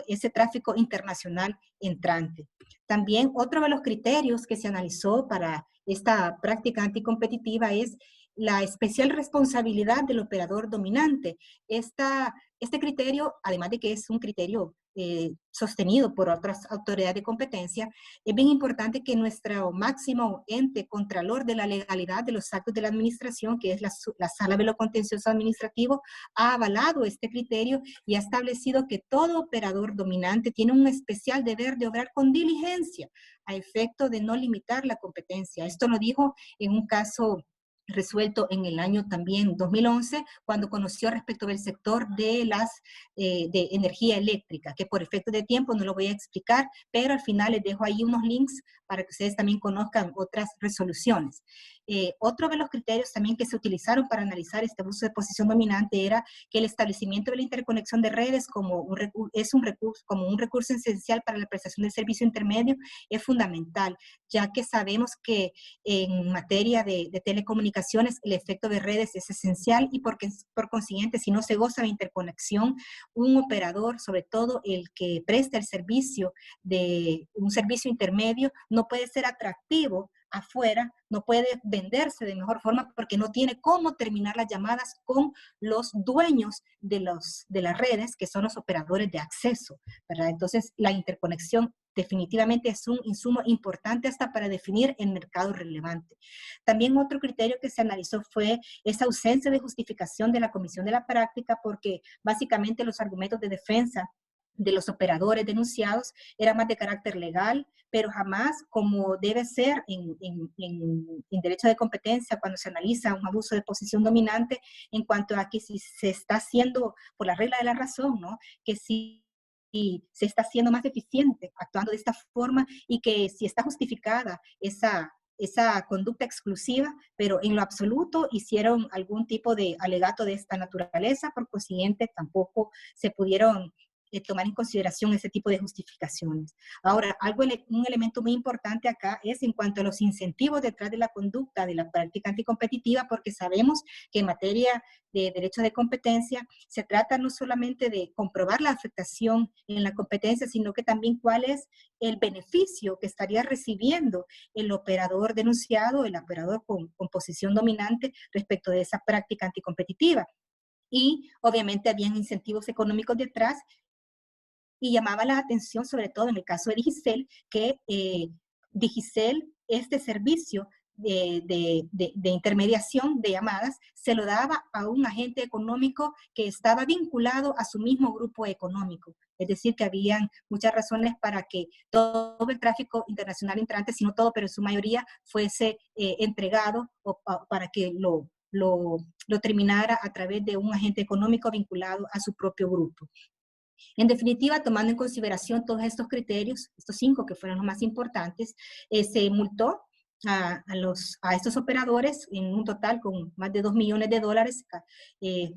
S4: ese tráfico internacional entrante. También otro de los criterios que se analizó para esta práctica anticompetitiva es la especial responsabilidad del operador dominante. Este criterio, además de que es un criterio sostenido por otras autoridades de competencia, es bien importante que nuestro máximo ente contralor de la legalidad de los actos de la administración, que es la Sala de lo Contencioso Administrativo, ha avalado este criterio y ha establecido que todo operador dominante tiene un especial deber de obrar con diligencia a efecto de no limitar la competencia. Esto lo dijo en un caso resuelto en el año también 2011, cuando conoció respecto del sector de de energía eléctrica, que por efecto de tiempo no lo voy a explicar, pero al final les dejo ahí unos links para que ustedes también conozcan otras resoluciones. Otro de los criterios también que se utilizaron para analizar este abuso de posición dominante era que el establecimiento de la interconexión de redes como un recurso esencial para la prestación del servicio intermedio es fundamental, ya que sabemos que en materia de telecomunicaciones el efecto de redes es esencial y por consiguiente, si no se goza de interconexión, un operador, sobre todo el que presta el servicio de un servicio intermedio, no puede ser atractivo afuera, no puede venderse de mejor forma porque no tiene cómo terminar las llamadas con los dueños de las redes, que son los operadores de acceso, ¿verdad? Entonces, la interconexión definitivamente es un insumo importante hasta para definir el mercado relevante. También otro criterio que se analizó fue esa ausencia de justificación de la comisión de la práctica, porque básicamente los argumentos de defensa de los operadores denunciados eran más de carácter legal, pero jamás como debe ser en derecho de competencia cuando se analiza un abuso de posición dominante, en cuanto a que si se está haciendo por la regla de la razón, ¿no? Que si se está haciendo más eficiente actuando de esta forma y que si está justificada esa conducta exclusiva, pero en lo absoluto hicieron algún tipo de alegato de esta naturaleza, por consiguiente tampoco se pudieron tomar en consideración ese tipo de justificaciones. Ahora, un elemento muy importante acá es en cuanto a los incentivos detrás de la conducta de la práctica anticompetitiva, porque sabemos que en materia de derecho de competencia se trata no solamente de comprobar la afectación en la competencia, sino que también cuál es el beneficio que estaría recibiendo el operador denunciado, el operador con posición dominante respecto de esa práctica anticompetitiva. Y obviamente habían incentivos económicos detrás. Y llamaba la atención, sobre todo en el caso de Digicel, que Digicel, este servicio de intermediación de llamadas, se lo daba a un agente económico que estaba vinculado a su mismo grupo económico. Es decir, que habían muchas razones para que todo el tráfico internacional entrante, si no todo, pero en su mayoría, fuese entregado o para que lo terminara a través de un agente económico vinculado a su propio grupo. En definitiva, tomando en consideración todos estos criterios, estos 5 que fueron los más importantes, se multó a estos operadores en un total con más de $2 millones.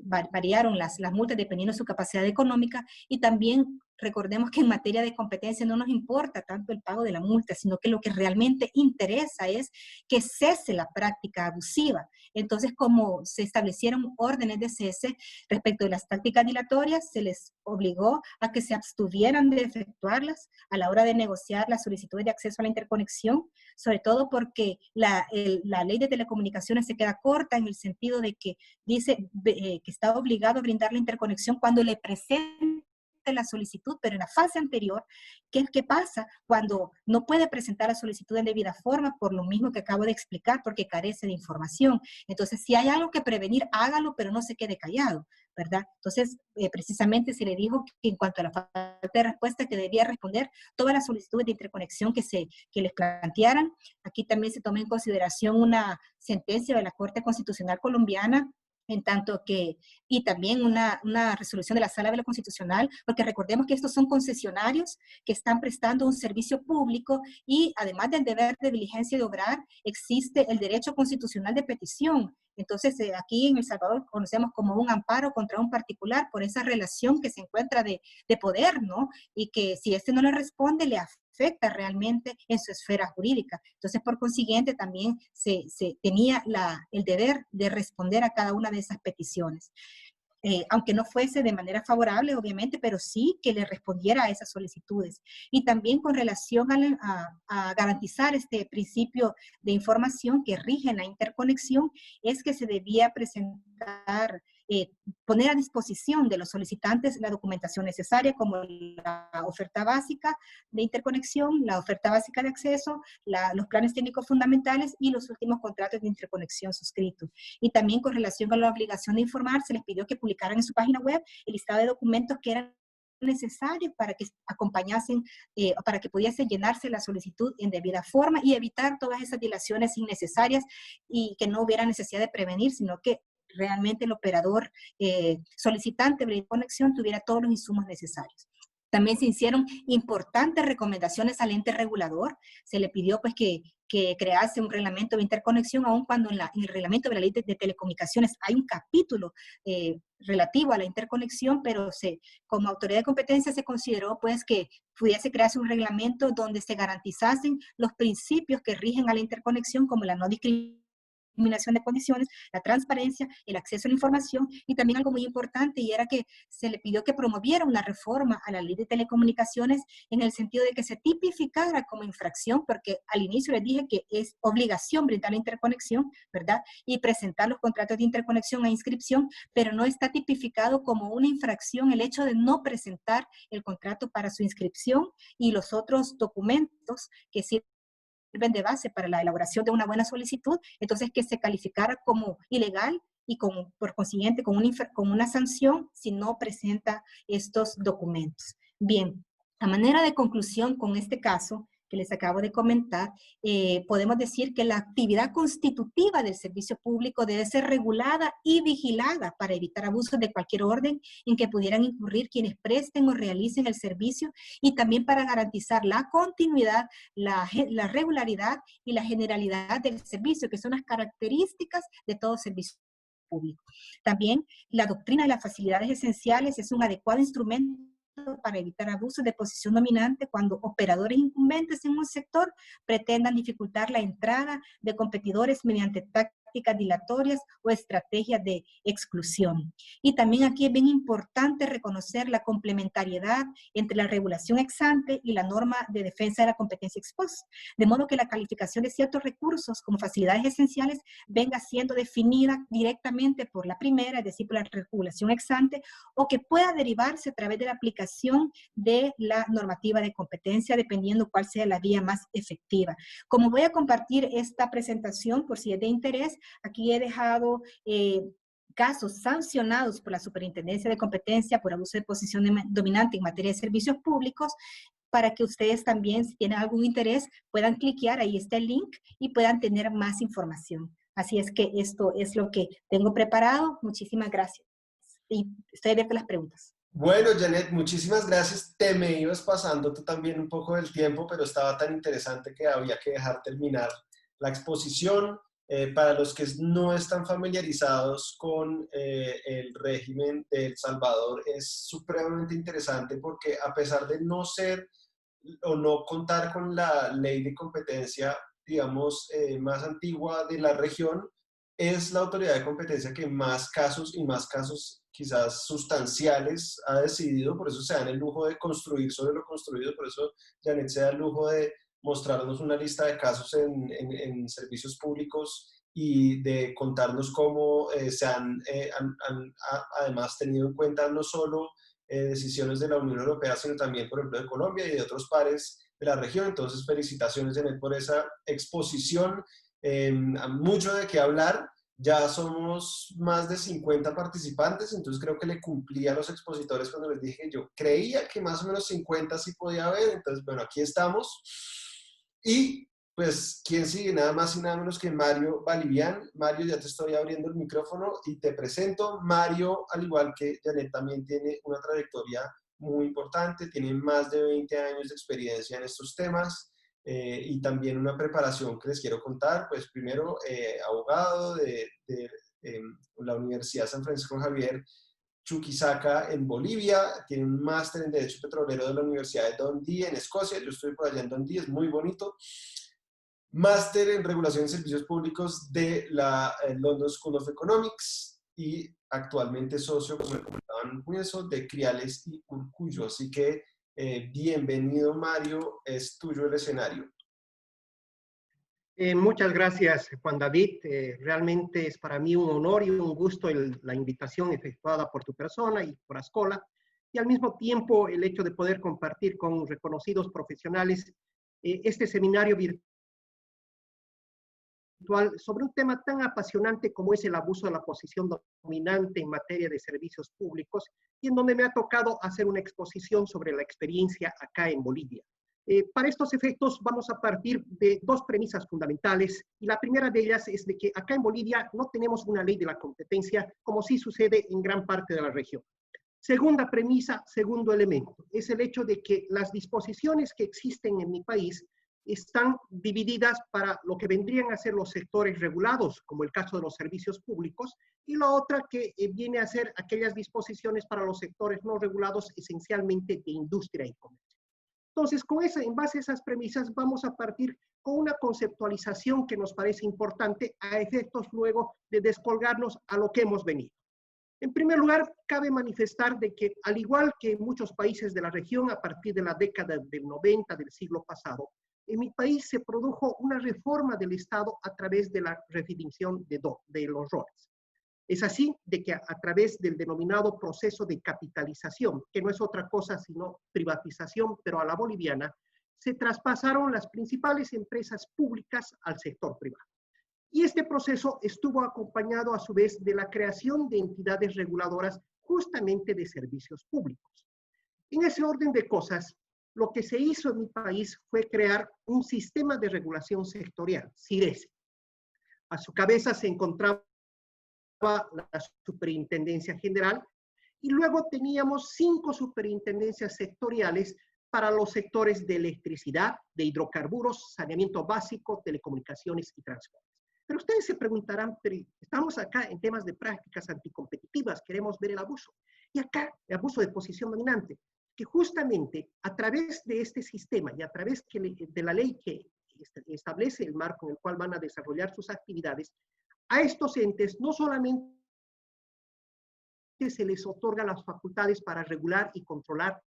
S4: Variaron las multas dependiendo de su capacidad económica, y también recordemos que en materia de competencia no nos importa tanto el pago de la multa, sino que lo que realmente interesa es que cese la práctica abusiva. Entonces, como se establecieron órdenes de cese respecto de las prácticas dilatorias, se les obligó a que se abstuvieran de efectuarlas a la hora de negociar las solicitudes de acceso a la interconexión, sobre todo porque la ley de telecomunicaciones se queda corta en el sentido de que dice que está obligado a brindar la interconexión cuando le presenta presente la solicitud, pero en la fase anterior, ¿qué pasa cuando no puede presentar la solicitud en debida forma por lo mismo que acabo de explicar, porque carece de información? Entonces, si hay algo que prevenir, hágalo, pero no se quede callado, ¿verdad? Entonces, precisamente se le dijo que en cuanto a la falta de respuesta, que debía responder todas las solicitudes de interconexión que les plantearan. Aquí también se toma en consideración una sentencia de la Corte Constitucional Colombiana, en tanto que, y también una resolución de la Sala de lo Constitucional, porque recordemos que estos son concesionarios que están prestando un servicio público y además del deber de diligencia de obrar, existe el derecho constitucional de petición. Entonces, aquí en El Salvador conocemos como un amparo contra un particular por esa relación que se encuentra de poder, ¿no? Y que si este no le responde, le afecta realmente en su esfera jurídica. Entonces, por consiguiente, también se tenía el deber de responder a cada una de esas peticiones. Aunque no fuese de manera favorable, obviamente, pero sí que le respondiera a esas solicitudes. Y también con relación a garantizar este principio de información que rige en la interconexión, es que se debía presentar, poner a disposición de los solicitantes la documentación necesaria, como la oferta básica de interconexión, la oferta básica de acceso, los planes técnicos fundamentales y los últimos contratos de interconexión suscritos. Y también con relación a la obligación de informar, se les pidió que publicaran en su página web el listado de documentos que eran necesarios para que acompañasen, para que pudiese llenarse la solicitud en debida forma y evitar todas esas dilaciones innecesarias y que no hubiera necesidad de prevenir, sino que realmente el operador solicitante de conexión tuviera todos los insumos necesarios. También se hicieron importantes recomendaciones al ente regulador. Se le pidió pues que crease un reglamento de interconexión, aun cuando en el reglamento de la ley de telecomunicaciones hay un capítulo relativo a la interconexión, pero como autoridad de competencia se consideró pues que pudiese crearse un reglamento donde se garantizasen los principios que rigen a la interconexión, como la no discriminación de condiciones, la transparencia, el acceso a la información y también algo muy importante y era que se le pidió que promoviera una reforma a la ley de telecomunicaciones en el sentido de que se tipificara como infracción, porque al inicio les dije que es obligación brindar la interconexión, ¿verdad? Y presentar los contratos de interconexión a inscripción, pero no está tipificado como una infracción el hecho de no presentar el contrato para su inscripción y los otros documentos que sí sirven de base para la elaboración de una buena solicitud, entonces que se calificara como ilegal y por consiguiente con una sanción si no presenta estos documentos. Bien, a manera de conclusión con este caso que les acabo de comentar, podemos decir que la actividad constitutiva del servicio público debe ser regulada y vigilada para evitar abusos de cualquier orden en que pudieran incurrir quienes presten o realicen el servicio y también para garantizar la continuidad, la regularidad y la generalidad del servicio, que son las características de todo servicio público. También la doctrina de las facilidades esenciales es un adecuado instrumento para evitar abusos de posición dominante cuando operadores incumbentes en un sector pretendan dificultar la entrada de competidores mediante tácticas dilatorias o estrategias de exclusión. Y también aquí es bien importante reconocer la complementariedad entre la regulación ex ante y la norma de defensa de la competencia ex post, de modo que la calificación de ciertos recursos como facilidades esenciales venga siendo definida directamente por la primera, es decir, por la regulación ex ante, o que pueda derivarse a través de la aplicación de la normativa de competencia, dependiendo cuál sea la vía más efectiva. Como voy a compartir esta presentación, por si es de interés, aquí he dejado casos sancionados por la Superintendencia de Competencia por abuso de posición dominante en materia de servicios públicos, para que ustedes también, si tienen algún interés, puedan cliquear, ahí está el link, y puedan tener más información. Así es que esto es lo que tengo preparado. Muchísimas gracias. Y estoy abierta a las preguntas.
S1: Bueno, Janet, muchísimas gracias. Te me ibas pasando tú también un poco del tiempo, pero estaba tan interesante que había que dejar terminar la exposición. Para los que no están familiarizados con el régimen de El Salvador, es supremamente interesante porque a pesar de no ser o no contar con la ley de competencia, digamos, más antigua de la región, es la autoridad de competencia que más casos y más casos quizás sustanciales ha decidido, por eso se dan el lujo de construir sobre lo construido, por eso Janet se da el lujo de mostrarnos una lista de casos en servicios públicos y de contarnos cómo se han además tenido en cuenta no solo decisiones de la Unión Europea, sino también, por ejemplo, de Colombia y de otros pares de la región. Entonces, felicitaciones, Janet, por esa exposición. Mucho de qué hablar. Ya somos más de 50 participantes, entonces creo que le cumplí a los expositores cuando les dije que yo creía que más o menos 50 sí podía haber. Entonces, bueno, aquí estamos. Y pues, ¿quién sigue? Nada más y nada menos que Mario Balivián. Mario, ya te estoy abriendo el micrófono y te presento. Mario, al igual que Janet, también tiene una trayectoria muy importante, tiene más de 20 años de experiencia en estos temas. Y también una preparación que les quiero contar. Pues primero, abogado de la Universidad San Francisco Javier Chuquisaca en Bolivia, tiene un máster en Derecho Petrolero de la Universidad de Dundee en Escocia. Yo estoy por allá en Dundee, es muy bonito. Máster en Regulación de Servicios Públicos de la London School of Economics y actualmente socio, como me comentaban, de Criales y Urcullo. Así que bienvenido, Mario, es tuyo el escenario.
S5: Muchas gracias, Juan David. Realmente es para mí un honor y un gusto la invitación efectuada por tu persona y por Ascola, y al mismo tiempo el hecho de poder compartir con reconocidos profesionales este seminario virtual sobre un tema tan apasionante como es el abuso de la posición dominante en materia de servicios públicos, y en donde me ha tocado hacer una exposición sobre la experiencia acá en Bolivia. Para estos efectos vamos a partir de dos premisas fundamentales, y la primera de ellas es de que acá en Bolivia no tenemos una ley de la competencia como sí sucede en gran parte de la región. Segunda premisa, segundo elemento, es el hecho de que las disposiciones que existen en mi país están divididas para lo que vendrían a ser los sectores regulados, como el caso de los servicios públicos, y la otra que viene a ser aquellas disposiciones para los sectores no regulados, esencialmente de industria y comercio. Entonces, en base a esas premisas, vamos a partir con una conceptualización que nos parece importante a efectos luego de descolgarnos a lo que hemos venido. En primer lugar, cabe manifestar de que, al igual que en muchos países de la región, a partir de la década del 90 del siglo pasado, en mi país se produjo una reforma del Estado a través de la redefinición de los roles. Es así de que a través del denominado proceso de capitalización, que no es otra cosa sino privatización, pero a la boliviana, se traspasaron las principales empresas públicas al sector privado. Y este proceso estuvo acompañado a su vez de la creación de entidades reguladoras justamente de servicios públicos. En ese orden de cosas, lo que se hizo en mi país fue crear un sistema de regulación sectorial, SIRESE. A su cabeza se encontraba la Superintendencia General, y luego teníamos 5 superintendencias sectoriales para los sectores de electricidad, de hidrocarburos, saneamiento básico, telecomunicaciones y transportes. Pero ustedes se preguntarán, pero estamos acá en temas de prácticas anticompetitivas, queremos ver el abuso. Y acá, el abuso de posición dominante, que justamente a través de este sistema y a través de la ley que establece el marco en el cual van a desarrollar sus actividades, a estos entes no solamente se les otorga las facultades para regular y controlar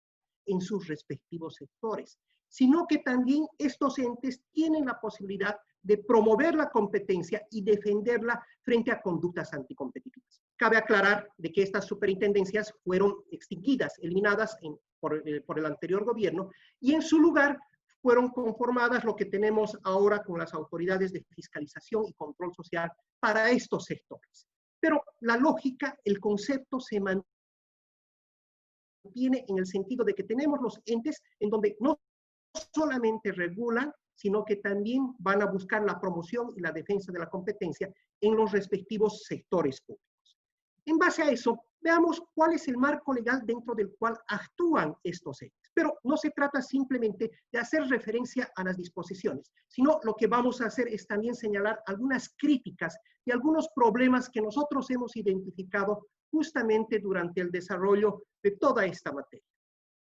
S5: en sus respectivos sectores, sino que también estos entes tienen la posibilidad de promover la competencia y defenderla frente a conductas anticompetitivas. Cabe aclarar de que estas superintendencias fueron extinguidas, eliminadas por el anterior gobierno, y en su lugar fueron conformadas lo que tenemos ahora con las autoridades de fiscalización y control social para estos sectores. Pero la lógica, el concepto se mantiene en el sentido de que tenemos los entes en donde no solamente regulan, sino que también van a buscar la promoción y la defensa de la competencia en los respectivos sectores públicos. En base a eso, veamos cuál es el marco legal dentro del cual actúan estos entes. Pero no se trata simplemente de hacer referencia a las disposiciones, sino lo que vamos a hacer es también señalar algunas críticas y algunos problemas que nosotros hemos identificado justamente durante el desarrollo de toda esta materia.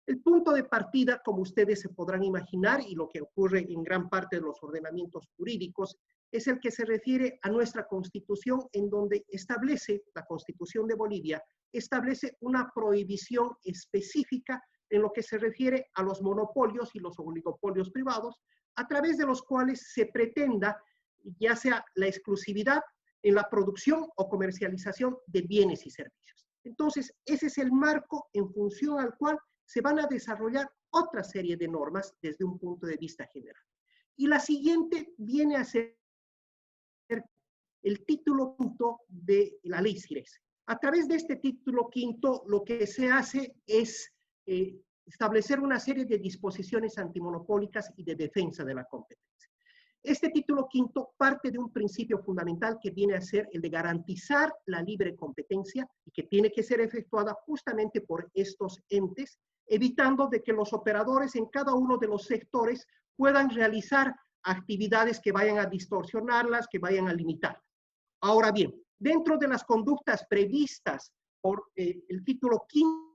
S5: El punto de partida, como ustedes se podrán imaginar, y lo que ocurre en gran parte de los ordenamientos jurídicos, es el que se refiere a nuestra Constitución, en donde establece, la Constitución de Bolivia, establece una prohibición específica en lo que se refiere a los monopolios y los oligopolios privados, a través de los cuales se pretenda, ya sea la exclusividad en la producción o comercialización de bienes y servicios. Entonces, ese es el marco en función al cual se van a desarrollar otra serie de normas desde un punto de vista general. Y la siguiente viene a ser el título quinto de la ley CIRESE. A través de este título quinto, lo que se hace es establecer una serie de disposiciones antimonopólicas y de defensa de la competencia. Este título quinto parte de un principio fundamental que viene a ser el de garantizar la libre competencia y que tiene que ser efectuada justamente por estos entes, evitando de que los operadores en cada uno de los sectores puedan realizar actividades que vayan a distorsionarlas, que vayan a limitarlas. Ahora bien, dentro de las conductas previstas por el título quinto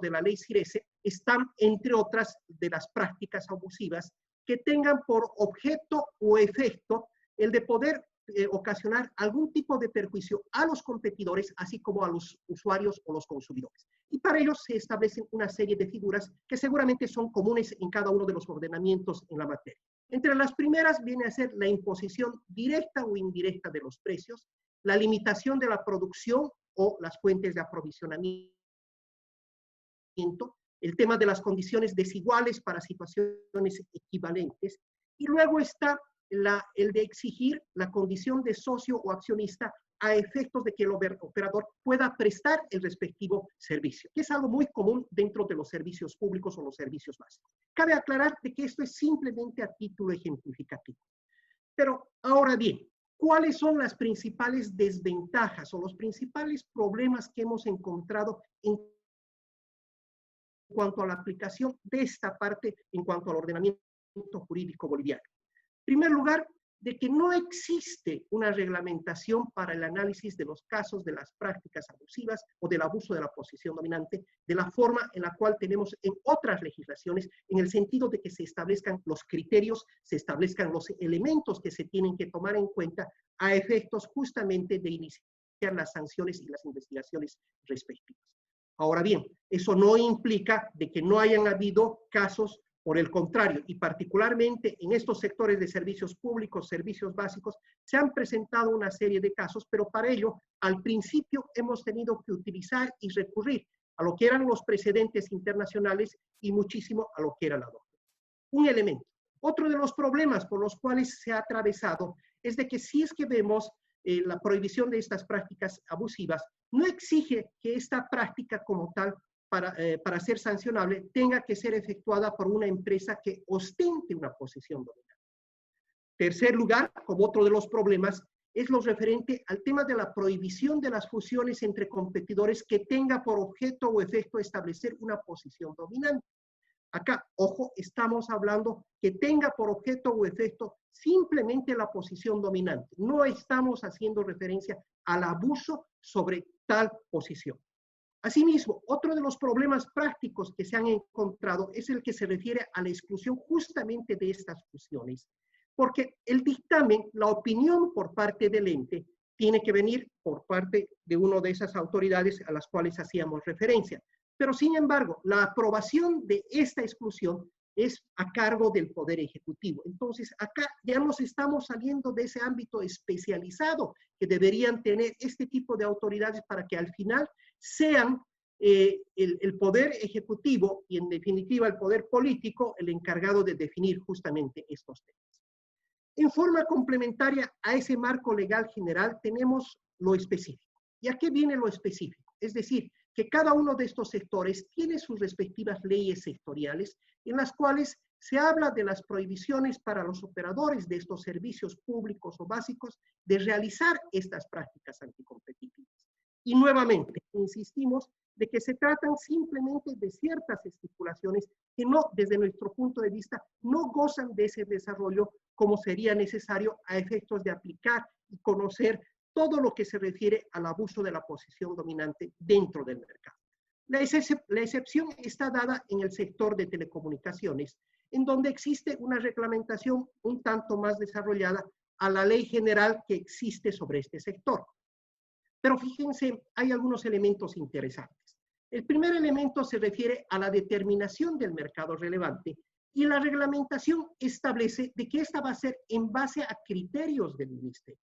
S5: de la ley CIRESE están, entre otras, de las prácticas abusivas que tengan por objeto o efecto el de poder ocasionar algún tipo de perjuicio a los competidores, así como a los usuarios o los consumidores. Y para ello se establecen una serie de figuras que seguramente son comunes en cada uno de los ordenamientos en la materia. Entre las primeras viene a ser la imposición directa o indirecta de los precios, la limitación de la producción o las fuentes de aprovisionamiento, el tema de las condiciones desiguales para situaciones equivalentes, y luego está el de exigir la condición de socio o accionista a efectos de que el operador pueda prestar el respectivo servicio, que es algo muy común dentro de los servicios públicos o los servicios básicos. Cabe aclarar de que esto es simplemente a título ejemplificativo. Pero ahora bien, ¿cuáles son las principales desventajas o los principales problemas que hemos encontrado en cuanto a la aplicación de esta parte en cuanto al ordenamiento jurídico boliviano? En primer lugar, de que no existe una reglamentación para el análisis de los casos de las prácticas abusivas o del abuso de la posición dominante, de la forma en la cual tenemos en otras legislaciones, en el sentido de que se establezcan los criterios, se establezcan los elementos que se tienen que tomar en cuenta a efectos justamente de iniciar las sanciones y las investigaciones respectivas. Ahora bien, eso no implica de que no hayan habido casos. Por el contrario, y particularmente en estos sectores de servicios públicos, servicios básicos, se han presentado una serie de casos, pero para ello, al principio hemos tenido que utilizar y recurrir a lo que eran los precedentes internacionales y muchísimo a lo que era la norma. Un elemento. Otro de los problemas por los cuales se ha atravesado es de que si es que vemos la prohibición de estas prácticas abusivas, no exige que esta práctica como tal para ser sancionable, tenga que ser efectuada por una empresa que ostente una posición dominante. Tercer lugar, como otro de los problemas, es lo referente al tema de la prohibición de las fusiones entre competidores que tenga por objeto o efecto establecer una posición dominante. Acá, ojo, estamos hablando que tenga por objeto o efecto simplemente la posición dominante. No estamos haciendo referencia al abuso sobre tal posición. Asimismo, otro de los problemas prácticos que se han encontrado es el que se refiere a la exclusión justamente de estas fusiones, porque el dictamen, la opinión por parte del ente, tiene que venir por parte de una de esas autoridades a las cuales hacíamos referencia. Pero sin embargo, la aprobación de esta exclusión es a cargo del Poder Ejecutivo. Entonces, acá ya nos estamos saliendo de ese ámbito especializado que deberían tener este tipo de autoridades para que al final sean el Poder Ejecutivo y en definitiva el Poder Político el encargado de definir justamente estos temas. En forma complementaria a ese marco legal general tenemos lo específico. ¿Y a qué viene lo específico? Es decir, que cada uno de estos sectores tiene sus respectivas leyes sectoriales en las cuales se habla de las prohibiciones para los operadores de estos servicios públicos o básicos de realizar estas prácticas anticompetitivas. Y nuevamente, insistimos de que se tratan simplemente de ciertas estipulaciones que no, desde nuestro punto de vista, no gozan de ese desarrollo como sería necesario a efectos de aplicar y conocer todo lo que se refiere al abuso de la posición dominante dentro del mercado. La excepción está dada en el sector de telecomunicaciones, en donde existe una reglamentación un tanto más desarrollada a la ley general que existe sobre este sector. Pero fíjense, hay algunos elementos interesantes. El primer elemento se refiere a la determinación del mercado relevante y la reglamentación establece de que esta va a ser en base a criterios del ministerio.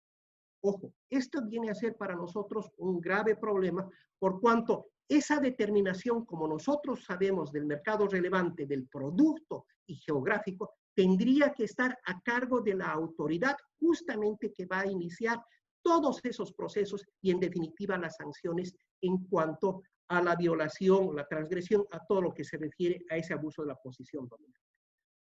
S5: Ojo, esto viene a ser para nosotros un grave problema por cuanto esa determinación, como nosotros sabemos del mercado relevante, del producto y geográfico, tendría que estar a cargo de la autoridad justamente que va a iniciar todos esos procesos y en definitiva las sanciones en cuanto a la violación, la transgresión, a todo lo que se refiere a ese abuso de la posición dominante.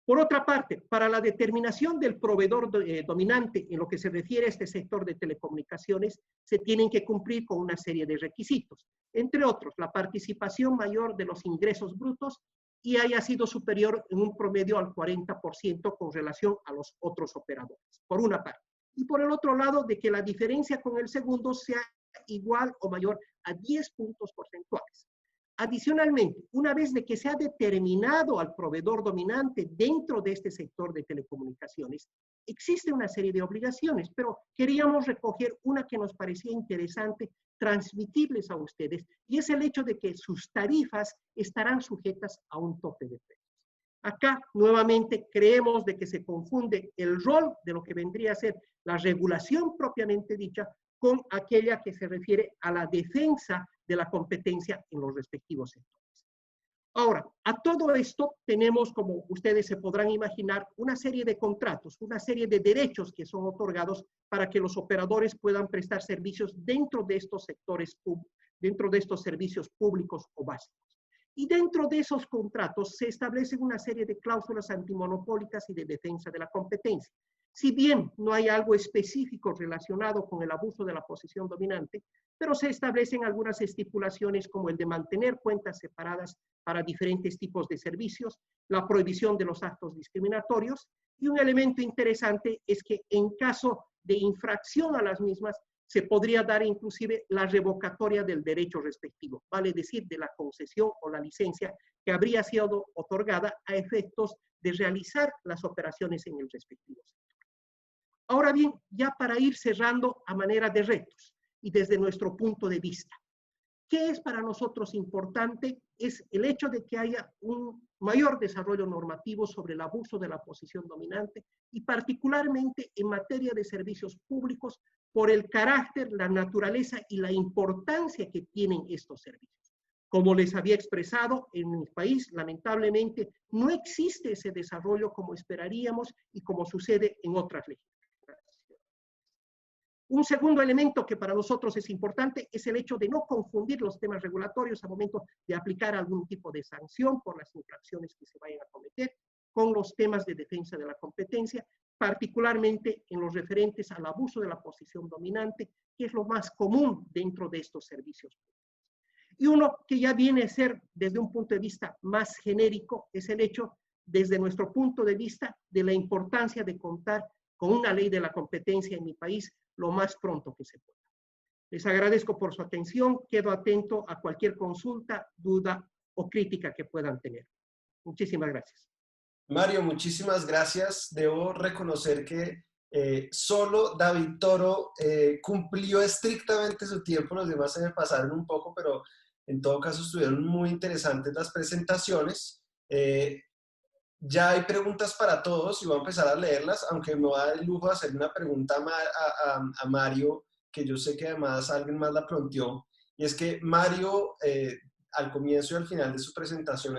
S5: Por otra parte, para la determinación del proveedor dominante en lo que se refiere a este sector de telecomunicaciones, se tienen que cumplir con una serie de requisitos, entre otros, la participación mayor de los ingresos brutos y haya sido superior en un promedio al 40% con relación a los otros operadores, por una parte. Y por el otro lado, de que la diferencia con el segundo sea igual o mayor a 10 puntos porcentuales. Adicionalmente, una vez de que se ha determinado al proveedor dominante dentro de este sector de telecomunicaciones, existe una serie de obligaciones, pero queríamos recoger una que nos parecía interesante, transmitibles a ustedes, y es el hecho de que sus tarifas estarán sujetas a un tope de precios. Acá, nuevamente, creemos de que se confunde el rol de lo que vendría a ser la regulación propiamente dicha con aquella que se refiere a la defensa de la competencia en los respectivos sectores. Ahora, a todo esto tenemos, como ustedes se podrán imaginar, una serie de contratos, una serie de derechos que son otorgados para que los operadores puedan prestar servicios dentro de estos sectores, dentro de estos servicios públicos o básicos. Y dentro de esos contratos se establecen una serie de cláusulas antimonopólicas y de defensa de la competencia. Si bien no hay algo específico relacionado con el abuso de la posición dominante, pero se establecen algunas estipulaciones como el de mantener cuentas separadas para diferentes tipos de servicios, la prohibición de los actos discriminatorios, y un elemento interesante es que en caso de infracción a las mismas, se podría dar inclusive la revocatoria del derecho respectivo, vale decir, de la concesión o la licencia que habría sido otorgada a efectos de realizar las operaciones en el respectivo sector. Ahora bien, ya para ir cerrando a manera de retos y desde nuestro punto de vista, ¿qué es para nosotros importante? Es el hecho de que haya un mayor desarrollo normativo sobre el abuso de la posición dominante y particularmente en materia de servicios públicos por el carácter, la naturaleza y la importancia que tienen estos servicios. Como les había expresado, en mi país, lamentablemente, no existe ese desarrollo como esperaríamos y como sucede en otras regiones. Un segundo elemento que para nosotros es importante es el hecho de no confundir los temas regulatorios al momento de aplicar algún tipo de sanción por las infracciones que se vayan a cometer con los temas de defensa de la competencia, particularmente en los referentes al abuso de la posición dominante, que es lo más común dentro de estos servicios públicos. Y uno que ya viene a ser desde un punto de vista más genérico es el hecho, desde nuestro punto de vista, de la importancia de contar con una ley de la competencia en mi país lo más pronto que se pueda. Les agradezco por su atención, quedo atento a cualquier consulta, duda o crítica que puedan tener. Muchísimas gracias.
S1: Mario, muchísimas gracias. Debo reconocer que solo David Toro cumplió estrictamente su tiempo, los demás se me pasaron un poco, pero en todo caso estuvieron muy interesantes las presentaciones. Ya hay preguntas para todos y voy a empezar a leerlas, aunque me va a dar el lujo de hacer una pregunta a Mario, que yo sé que además alguien más la planteó, y es que Mario al comienzo y al final de su presentación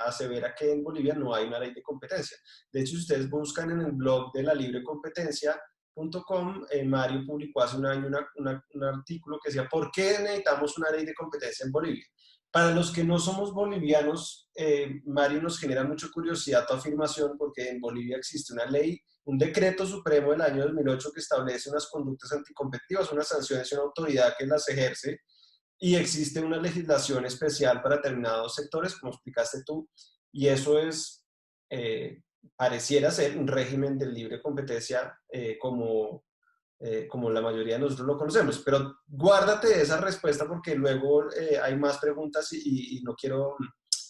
S1: asevera que en Bolivia no hay una ley de competencia. De hecho, si ustedes buscan en el blog de la librecompetencia.com, Mario publicó hace un año un artículo que decía ¿por qué necesitamos una ley de competencia en Bolivia? Para los que no somos bolivianos, Mario, nos genera mucha curiosidad tu afirmación porque en Bolivia existe una ley, un decreto supremo del año 2008 que establece unas conductas anticompetitivas, unas sanciones y una autoridad que las ejerce, y existe una legislación especial para determinados sectores, como explicaste tú, y eso es, pareciera ser un régimen de libre competencia como la mayoría de nosotros lo conocemos. Pero guárdate esa respuesta porque luego hay más preguntas y no quiero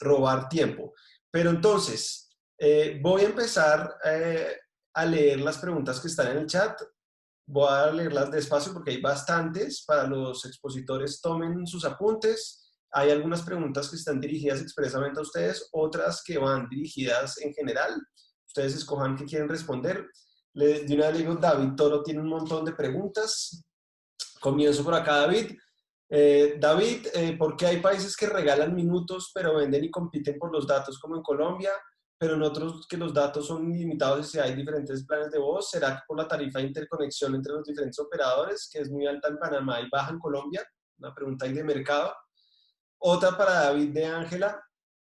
S1: robar tiempo. Pero entonces, voy a empezar a leer las preguntas que están en el chat. Voy a leerlas despacio porque hay bastantes. Para los expositores, tomen sus apuntes. Hay algunas preguntas que están dirigidas expresamente a ustedes, otras que van dirigidas en general. Ustedes escojan qué quieren responder. De una vez le digo, David Toro tiene un montón de preguntas. Comienzo por acá, David. David, ¿por qué hay países que regalan minutos pero venden y compiten por los datos como en Colombia, pero en otros que los datos son ilimitados y si hay diferentes planes de voz? ¿Será que por la tarifa de interconexión entre los diferentes operadores, que es muy alta en Panamá y baja en Colombia? Una pregunta ahí de mercado. Otra para David de Ángela.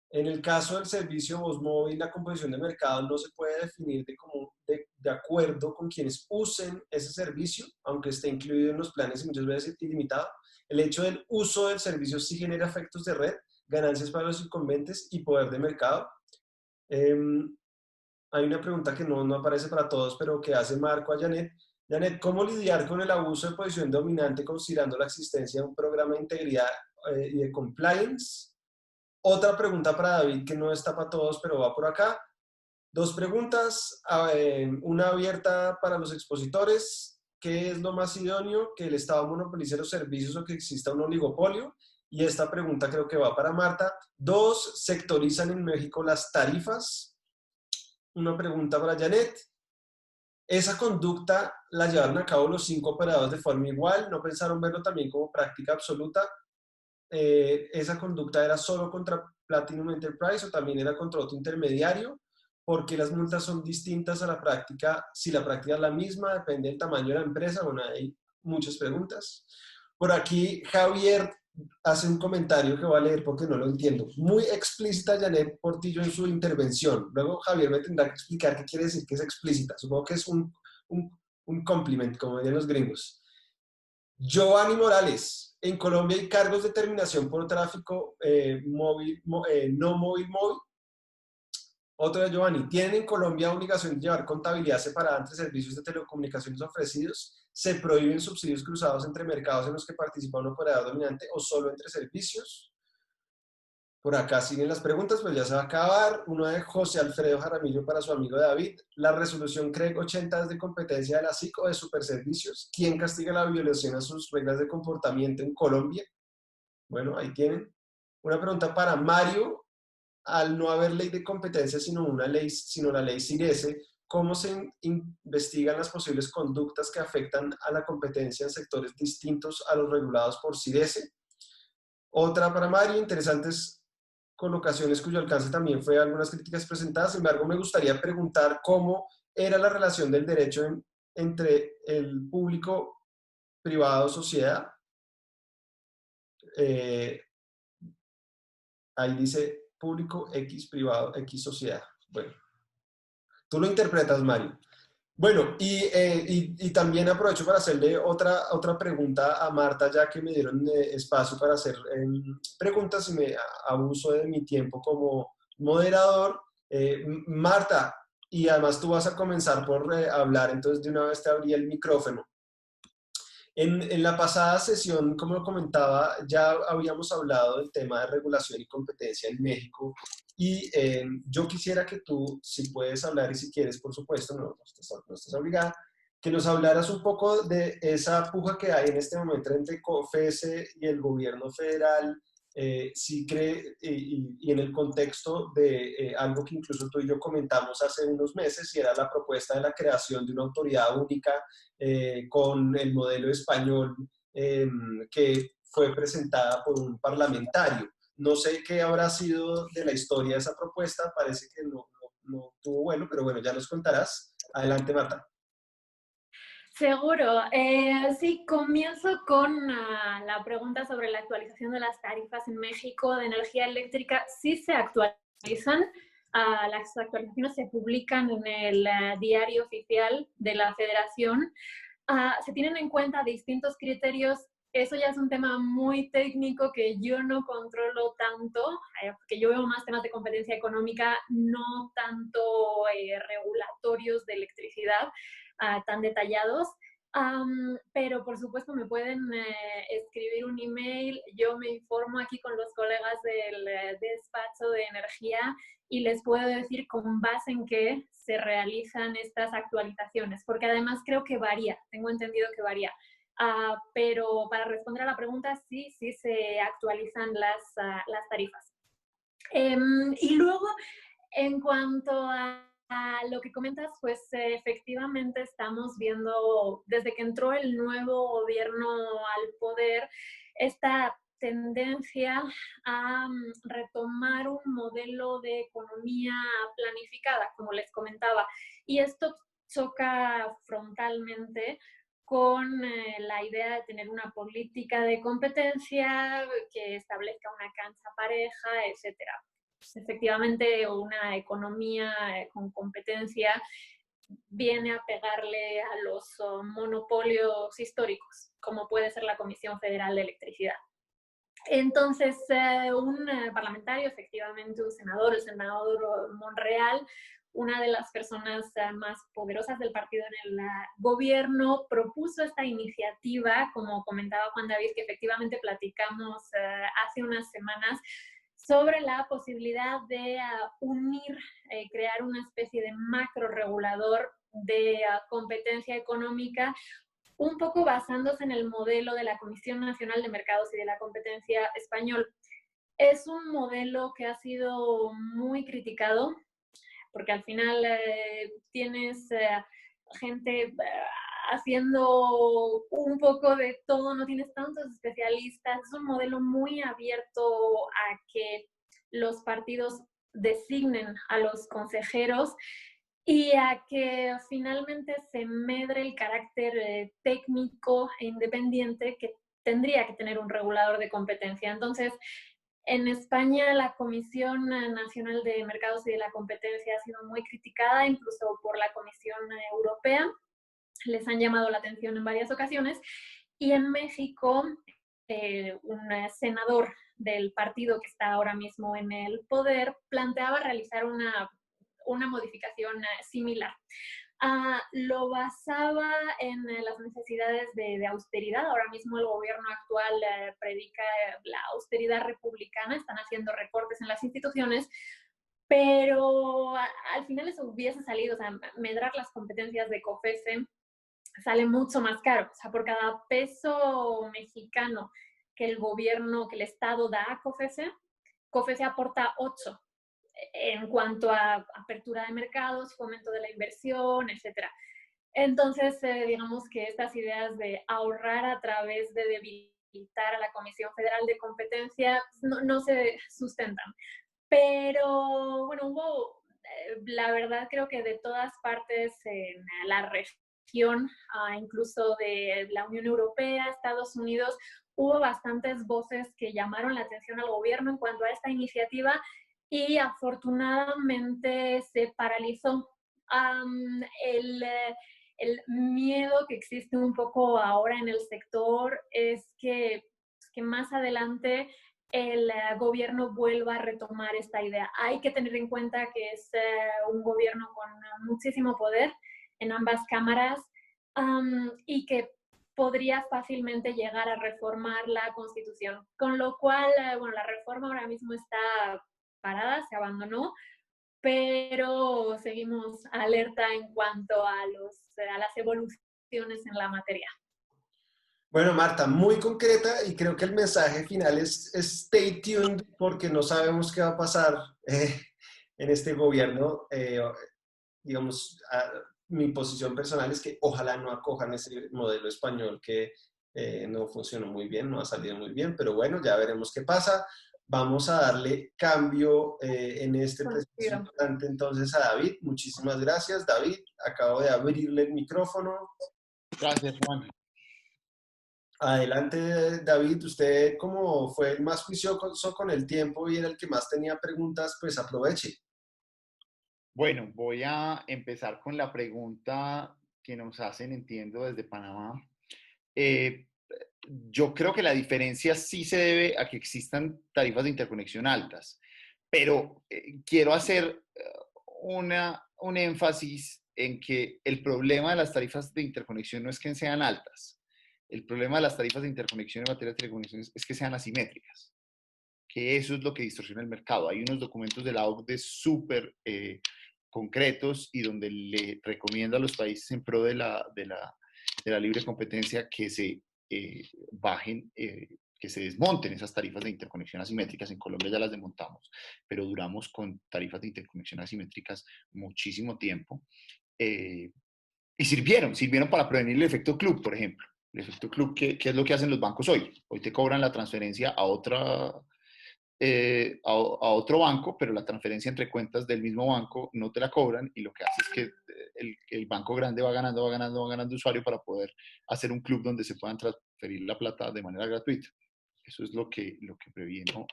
S1: En el caso del servicio voz móvil, la composición de mercado no se puede definir de acuerdo con quienes usen ese servicio, aunque esté incluido en los planes y muchas veces ilimitado. El hecho del uso del servicio sí genera efectos de red, ganancias para los incumbentes y poder de mercado. Hay una pregunta que no aparece para todos, pero que hace Marco a Janet. Janet, ¿cómo lidiar con el abuso de posición dominante considerando la existencia de un programa de integridad y de compliance? Otra pregunta para David que no está para todos, pero va por acá. Dos preguntas, una abierta para los expositores. ¿Qué es lo más idóneo? ¿Que el Estado monopolice los servicios o que exista un oligopolio? Y esta pregunta creo que va para Marta. Dos, ¿sectorizan en México las tarifas? Una pregunta para Janet. ¿Esa conducta la llevaron a cabo los 5 operadores de forma igual? ¿No pensaron verlo también como práctica absoluta? ¿Esa conducta era solo contra Platinum Enterprise o también era contra otro intermediario? ¿Por qué las multas son distintas a la práctica? Si la práctica es la misma, depende del tamaño de la empresa. Bueno, hay muchas preguntas. Por aquí Javier hace un comentario que voy a leer porque no lo entiendo. Muy explícita Janet Portillo en su intervención. Luego Javier me tendrá que explicar qué quiere decir que es explícita. Supongo que es un compliment, como dirían los gringos. Giovanni Morales, en Colombia hay cargos de terminación por tráfico no móvil. Otro de Giovanni, ¿tienen en Colombia obligación de llevar contabilidad separada entre servicios de telecomunicaciones ofrecidos? ¿Se prohíben subsidios cruzados entre mercados en los que participa un operador dominante o solo entre servicios? Por acá siguen las preguntas, pues ya se va a acabar. Una de José Alfredo Jaramillo para su amigo David. ¿La resolución CREG 80 es de competencia de la SIC o de Superservicios? ¿Quién castiga la violación a sus reglas de comportamiento en Colombia? Bueno, ahí tienen. Una pregunta para Mario. Al no haber ley de competencia, sino la ley CIRESE, ¿cómo se investigan las posibles conductas que afectan a la competencia en sectores distintos a los regulados por CIRESE? Otra para Mario, interesantes colocaciones cuyo alcance también fue algunas críticas presentadas. Sin embargo, me gustaría preguntar cómo era la relación del derecho entre el público, privado, sociedad. Ahí dice público, X, privado, X, sociedad. Bueno, tú lo interpretas, Mario. Bueno, y también aprovecho para hacerle otra pregunta a Marta, ya que me dieron espacio para hacer preguntas y me abuso de mi tiempo como moderador. Marta, y además tú vas a comenzar por hablar, entonces de una vez te abrí el micrófono. En la pasada sesión, como lo comentaba, ya habíamos hablado del tema de regulación y competencia en México y yo quisiera que tú, si puedes hablar y si quieres, por supuesto, no estás obligada, que nos hablaras un poco de esa puja que hay en este momento entre COFESE y el gobierno federal, si cree, y en el contexto de algo que incluso tú y yo comentamos hace unos meses, y era la propuesta de la creación de una autoridad única con el modelo español que fue presentada por un parlamentario. No sé qué habrá sido de la historia de esa propuesta, parece que no tuvo bueno, pero bueno, ya nos contarás. Adelante, Marta.
S2: Seguro. Sí, comienzo con la pregunta sobre la actualización de las tarifas en México de energía eléctrica. Sí se actualizan. Las actualizaciones se publican en el diario oficial de la Federación. Se tienen en cuenta distintos criterios. Eso ya es un tema muy técnico que yo no controlo tanto, porque yo veo más temas de competencia económica, no tanto regulatorios de electricidad tan detallados. Pero por supuesto me pueden escribir un email, yo me informo aquí con los colegas del despacho de energía y les puedo decir con base en qué se realizan estas actualizaciones, porque además creo que varía, tengo entendido que varía. Pero para responder a la pregunta, sí se actualizan las tarifas. Y luego, en cuanto a lo que comentas, pues efectivamente estamos viendo desde que entró el nuevo gobierno al poder, esta tendencia a retomar un modelo de economía planificada, como les comentaba. Y esto choca frontalmente con la idea de tener una política de competencia que establezca una cancha pareja, etcétera. Efectivamente, una economía con competencia viene a pegarle a los monopolios históricos, como puede ser la Comisión Federal de Electricidad. Entonces, un parlamentario, efectivamente un senador, el senador Monreal, una de las personas más poderosas del partido en el gobierno, propuso esta iniciativa, como comentaba Juan David, que efectivamente platicamos hace unas semanas, sobre la posibilidad de unir, crear una especie de macro regulador de competencia económica, un poco basándose en el modelo de la Comisión Nacional de Mercados y de la Competencia español. Es un modelo que ha sido muy criticado, porque al final tienes gente haciendo un poco de todo, no tienes tantos especialistas, es un modelo muy abierto a que los partidos designen a los consejeros y a que finalmente se medre el carácter técnico e independiente que tendría que tener un regulador de competencia. Entonces, en España la Comisión Nacional de Mercados y de la Competencia ha sido muy criticada, incluso por la Comisión Europea. Les han llamado la atención en varias ocasiones. Y en México, un senador del partido que está ahora mismo en el poder planteaba realizar una modificación similar. Lo basaba en las necesidades de austeridad. Ahora mismo el gobierno actual predica la austeridad republicana, están haciendo recortes en las instituciones, pero al final eso hubiese salido, o sea, medrar las competencias de COFECE sale mucho más caro. O sea, por cada peso mexicano que el gobierno, que el Estado da a COFECE, COFECE aporta 8 en cuanto a apertura de mercados, fomento de la inversión, etcétera. Entonces, digamos que estas ideas de ahorrar a través de debilitar a la Comisión Federal de Competencia no se sustentan. Pero, bueno, hubo, la verdad creo que de todas partes en la región, incluso de la Unión Europea, Estados Unidos, hubo bastantes voces que llamaron la atención al gobierno en cuanto a esta iniciativa y afortunadamente se paralizó. El miedo que existe un poco ahora en el sector es que más adelante el gobierno vuelva a retomar esta idea. Hay que tener en cuenta que es un gobierno con muchísimo poder en ambas cámaras y que podría fácilmente llegar a reformar la Constitución. Con lo cual, bueno, la reforma ahora mismo está parada, se abandonó, pero seguimos alerta en cuanto a las evoluciones en la materia.
S1: Bueno, Marta, muy concreta y creo que el mensaje final es stay tuned porque no sabemos qué va a pasar en este gobierno. Digamos, mi posición personal es que ojalá no acojan ese modelo español que no funcionó muy bien, no ha salido muy bien, pero bueno, ya veremos qué pasa. Vamos a darle cambio en este preciso instante entonces a David. Muchísimas gracias, David. Acabo de abrirle el micrófono.
S3: Gracias, Juan.
S1: Adelante, David. Usted, como fue el más juicioso con el tiempo y era el que más tenía preguntas, pues aproveche.
S3: Bueno, voy a empezar con la pregunta que nos hacen, entiendo, desde Panamá. Yo creo que la diferencia sí se debe a que existan tarifas de interconexión altas, pero quiero hacer un énfasis en que el problema de las tarifas de interconexión no es que sean altas. El problema de las tarifas de interconexión en materia de telecomunicaciones es que sean asimétricas, que eso es lo que distorsiona el mercado. Hay unos documentos de la OCDE súper concretos y donde le recomienda a los países en pro de la libre competencia que se bajen, que se desmonten esas tarifas de interconexión asimétricas. En Colombia ya las desmontamos, pero duramos con tarifas de interconexión asimétricas muchísimo tiempo. Y sirvieron para prevenir el efecto club, por ejemplo. El efecto club, ¿qué es lo que hacen los bancos hoy? Hoy te cobran la transferencia a otro banco, pero la transferencia entre cuentas del mismo banco no te la cobran y lo que hace es que el banco grande va ganando usuario para poder hacer un club donde se puedan transferir la plata de manera gratuita. Eso es lo que previno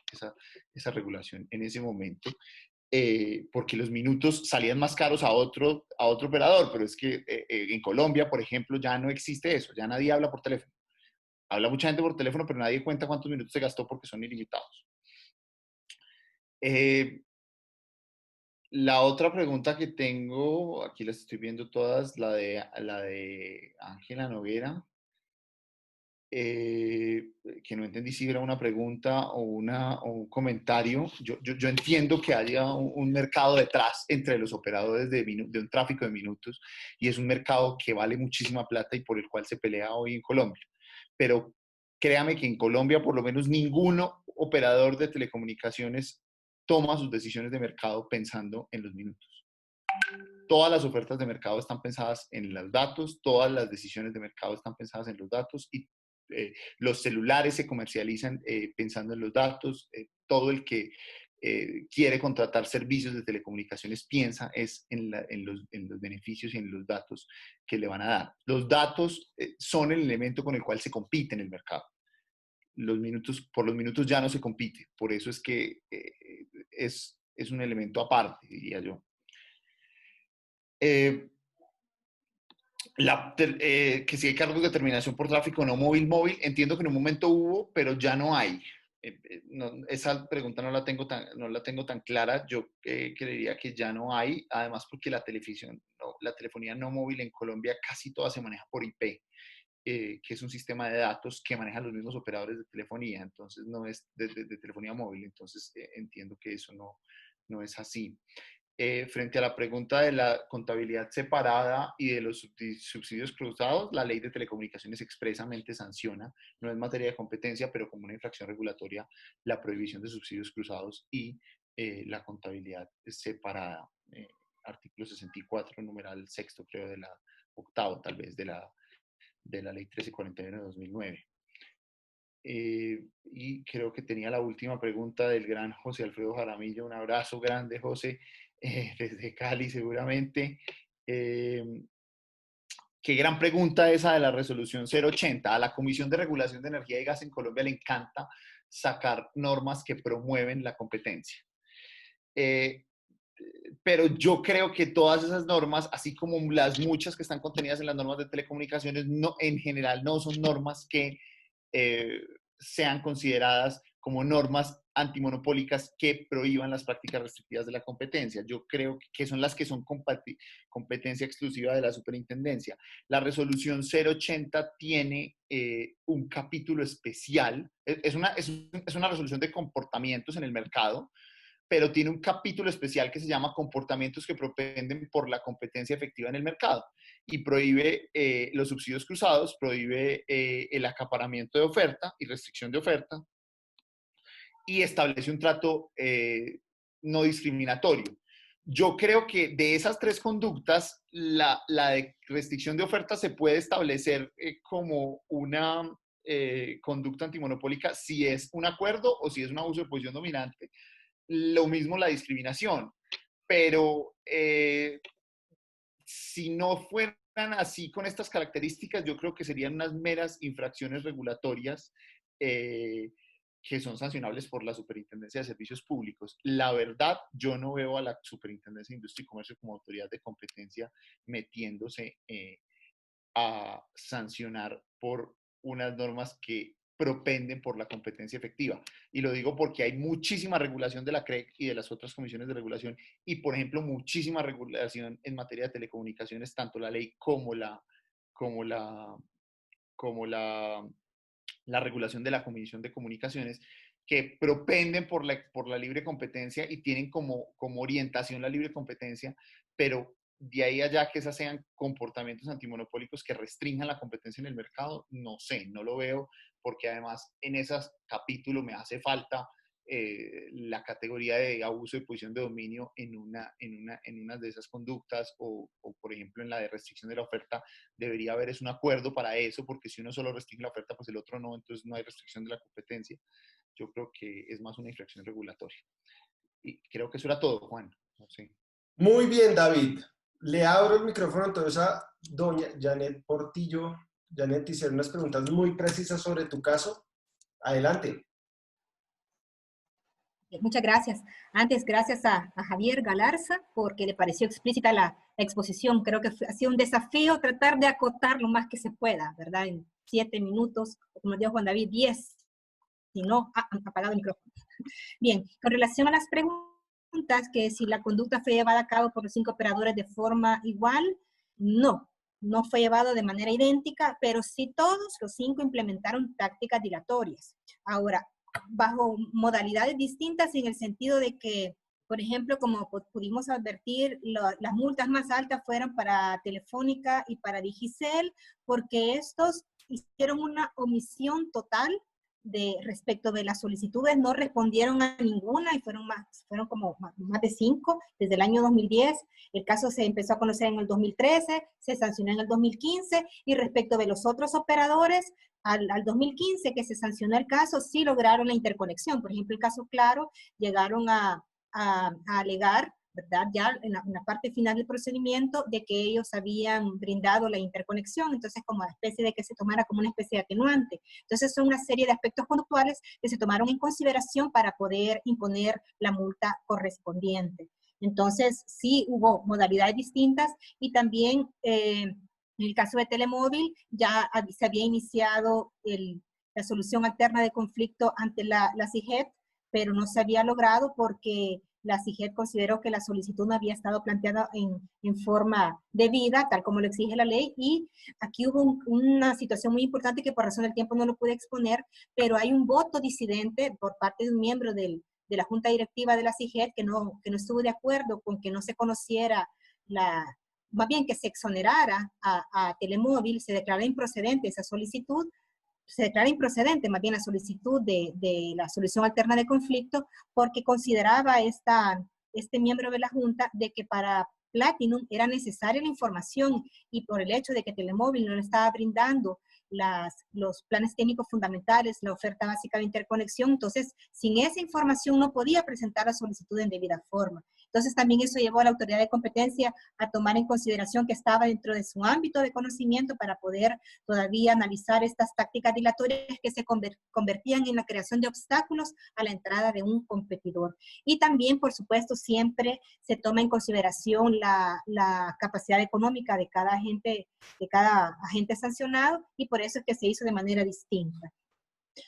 S3: esa regulación en ese momento. Porque los minutos salían más caros a otro operador, pero es que en Colombia, por ejemplo, ya no existe eso, ya nadie habla por teléfono. Habla mucha gente por teléfono, pero nadie cuenta cuántos minutos se gastó porque son ilimitados. La otra pregunta que tengo, aquí las estoy viendo todas, la de Ángela Noguera, que no entendí si era una pregunta o un comentario. Yo entiendo que haya un mercado detrás entre los operadores de un tráfico de minutos y es un mercado que vale muchísima plata y por el cual se pelea hoy en Colombia. Pero créame que en Colombia por lo menos ningún operador de telecomunicaciones toma sus decisiones de mercado pensando en los minutos. Todas las ofertas de mercado están pensadas en los datos, todas las decisiones de mercado están pensadas en los datos y los celulares se comercializan pensando en los datos. Todo el que quiere contratar servicios de telecomunicaciones piensa en los beneficios y en los datos que le van a dar. Los datos son el elemento con el cual se compite en el mercado. Por los minutos ya no se compite. Por eso es que es un elemento aparte, diría yo. Que si hay cargos de terminación por tráfico no móvil, entiendo que en un momento hubo, pero ya no hay. Esa pregunta no la tengo tan clara. Yo creería que ya no hay, además porque la telefonía no móvil en Colombia casi toda se maneja por IP, que es un sistema de datos que manejan los mismos operadores de telefonía, entonces no es de telefonía móvil, entonces entiendo que eso no es así. Frente a la pregunta de la contabilidad separada y de los subsidios cruzados, la ley de telecomunicaciones expresamente sanciona, no es materia de competencia, pero como una infracción regulatoria, la prohibición de subsidios cruzados y la contabilidad separada. Artículo 64, numeral sexto, creo, de la octavo, tal vez, de la ley 1341 de 2009. Y creo que tenía la última pregunta del gran José Alfredo Jaramillo. Un abrazo grande, José, desde Cali seguramente. Qué gran pregunta esa de la resolución 080. A la Comisión de Regulación de Energía y Gas en Colombia le encanta sacar normas que promueven la competencia. Pero yo creo que todas esas normas, así como las muchas que están contenidas en las normas de telecomunicaciones, en general no son normas que sean consideradas como normas antimonopólicas que prohíban las prácticas restrictivas de la competencia. Yo creo que son las que son competencia exclusiva de la superintendencia. La resolución 080 tiene un capítulo especial, es una resolución de comportamientos en el mercado, pero tiene un capítulo especial que se llama comportamientos que propenden por la competencia efectiva en el mercado y prohíbe los subsidios cruzados, prohíbe el acaparamiento de oferta y restricción de oferta y establece un trato no discriminatorio. Yo creo que de esas tres conductas, la de restricción de oferta se puede establecer como una conducta antimonopólica si es un acuerdo o si es un abuso de posición dominante. Lo mismo la discriminación, pero si no fueran así con estas características, yo creo que serían unas meras infracciones regulatorias que son sancionables por la Superintendencia de Servicios Públicos. La verdad, yo no veo a la Superintendencia de Industria y Comercio como autoridad de competencia metiéndose a sancionar por unas normas que propenden por la competencia efectiva. Y lo digo porque hay muchísima regulación de la CREC y de las otras comisiones de regulación y, por ejemplo, muchísima regulación en materia de telecomunicaciones, tanto la ley como la regulación de la Comisión de Comunicaciones, que propenden por la libre competencia y tienen como orientación la libre competencia, pero de ahí allá que esas sean comportamientos antimonopólicos que restrinjan la competencia en el mercado, no sé, no lo veo, porque además en ese capítulo me hace falta la categoría de abuso de posición de dominio en una de esas conductas, o, por ejemplo, en la de restricción de la oferta, debería haber un acuerdo para eso, porque si uno solo restringe la oferta, pues el otro no, entonces no hay restricción de la competencia. Yo creo que es más una infracción regulatoria. Y creo que eso era todo, Juan. No sé.
S1: Muy bien, David. Le abro el micrófono entonces a doña Janet Portillo. Janet, te hicieron unas preguntas muy precisas sobre tu caso. Adelante.
S4: Muchas gracias. Antes, gracias a Javier Galarza, porque le pareció explícita la exposición. Creo que ha sido un desafío tratar de acotar lo más que se pueda, ¿verdad? En 7 minutos, o como dijo Juan David, 10. Si no, han apagado el micrófono. Bien, con relación a las preguntas, que si la conducta fue llevada a cabo por los 5 operadores de forma igual, no fue llevado de manera idéntica, pero sí todos los 5 implementaron tácticas dilatorias. Ahora, bajo modalidades distintas en el sentido de que, por ejemplo, como pudimos advertir, las multas más altas fueron para Telefónica y para Digicel, porque estos hicieron una omisión total respecto de las solicitudes, no respondieron a ninguna y fueron como más de 5 desde el año 2010. El caso se empezó a conocer en el 2013, se sancionó en el 2015, y respecto de los otros operadores, al 2015 que se sancionó el caso, sí lograron la interconexión. Por ejemplo, el caso Claro, llegaron a alegar, ¿verdad? Ya en la parte final del procedimiento, de que ellos habían brindado la interconexión, entonces como especie de que se tomara como una especie de atenuante. Entonces son una serie de aspectos conductuales que se tomaron en consideración para poder imponer la multa correspondiente. Entonces sí hubo modalidades distintas, y también en el caso de Telemóvil ya se había iniciado la solución alterna de conflicto ante la CIGEP, pero no se había logrado porque la CIGEP consideró que la solicitud no había estado planteada en forma debida, tal como lo exige la ley, y aquí hubo una situación muy importante que por razón del tiempo no lo pude exponer, pero hay un voto disidente por parte de un miembro de la junta directiva de la CIGEP que no estuvo de acuerdo con que no se conociera más bien que se exonerara a Telemóvil, se declarara improcedente esa solicitud, se declara improcedente más bien la solicitud de la solución alterna de conflicto, porque consideraba este miembro de la Junta de que para Platinum era necesaria la información, y por el hecho de que Telemóvil no le estaba brindando los planes técnicos fundamentales, la oferta básica de interconexión, entonces sin esa información no podía presentar la solicitud en debida forma. Entonces también eso llevó a la autoridad de competencia a tomar en consideración que estaba dentro de su ámbito de conocimiento para poder todavía analizar estas tácticas dilatorias que se convertían en la creación de obstáculos a la entrada de un competidor. Y también, por supuesto, siempre se toma en consideración la capacidad económica de cada agente sancionado, y por eso es que se hizo de manera distinta.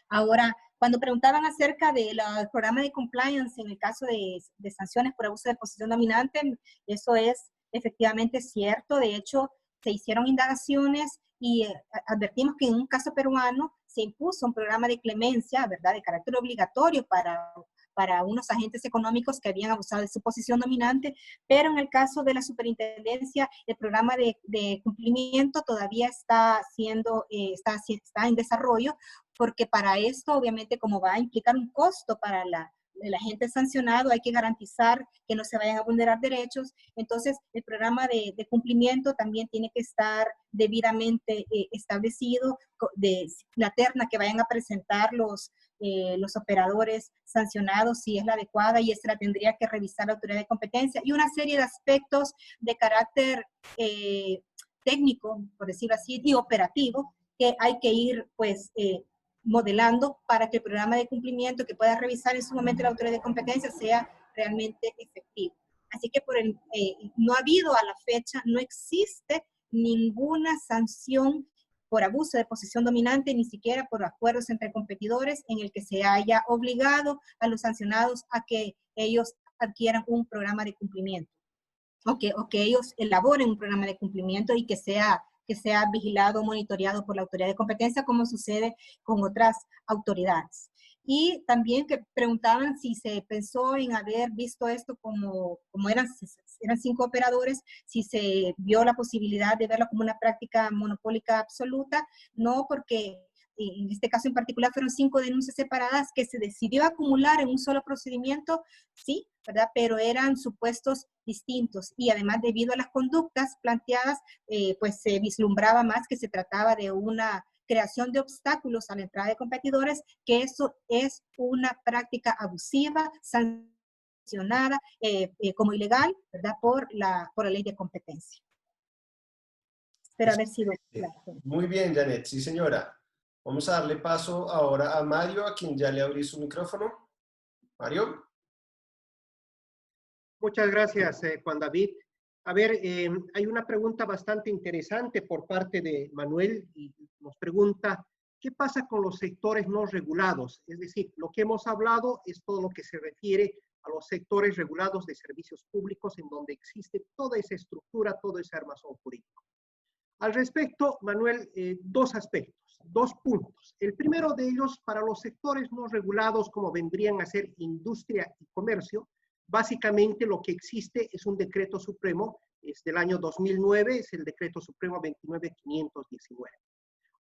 S4: Ahora, cuando preguntaban acerca del programa de compliance en el caso de sanciones por abuso de posición dominante, eso es efectivamente cierto. De hecho, se hicieron indagaciones y advertimos que en un caso peruano se impuso un programa de clemencia, ¿verdad?, de carácter obligatorio para unos agentes económicos que habían abusado de su posición dominante, pero en el caso de la superintendencia, el programa de cumplimiento todavía está en desarrollo, porque para esto, obviamente, como va a implicar un costo para el agente sancionado, hay que garantizar que no se vayan a vulnerar derechos. Entonces, el programa de cumplimiento también tiene que estar debidamente establecido, de la terna que vayan a presentar los operadores sancionados, si es la adecuada, y esa la tendría que revisar la autoridad de competencia, y una serie de aspectos de carácter técnico, por decirlo así, y operativo, que hay que ir, pues, modelando para que el programa de cumplimiento que pueda revisar en su momento la autoridad de competencia sea realmente efectivo. Así que no ha habido a la fecha, no existe ninguna sanción por abuso de posición dominante, ni siquiera por acuerdos entre competidores en el que se haya obligado a los sancionados a que ellos adquieran un programa de cumplimiento, o que ellos elaboren un programa de cumplimiento y que sea vigilado, monitoreado por la autoridad de competencia, como sucede con otras autoridades. Y también que preguntaban si se pensó en haber visto esto como eran 5 operadores, si se vio la posibilidad de verlo como una práctica monopólica absoluta. No, porque en este caso en particular fueron 5 denuncias separadas que se decidió acumular en un solo procedimiento, sí, ¿verdad? Pero eran supuestos distintos y además debido a las conductas planteadas, pues se vislumbraba más que se trataba de una creación de obstáculos a la entrada de competidores, que eso es una práctica abusiva, sancionada como ilegal, ¿verdad? Por la ley de competencia. Espero haber sido claro.
S1: Muy bien, Janet, sí señora. Vamos a darle paso ahora a Mario, a quien ya le abrí su micrófono. Mario.
S5: Muchas gracias, Juan David. A ver, hay una pregunta bastante interesante por parte de Manuel y nos pregunta, ¿qué pasa con los sectores no regulados? Es decir, lo que hemos hablado es todo lo que se refiere a los sectores regulados de servicios públicos en donde existe toda esa estructura, todo ese armazón jurídico. Al respecto, Manuel, dos aspectos, dos puntos. El primero de ellos, para los sectores no regulados, como vendrían a ser industria y comercio, básicamente lo que existe es un decreto supremo, es del año 2009, es el decreto supremo 29519.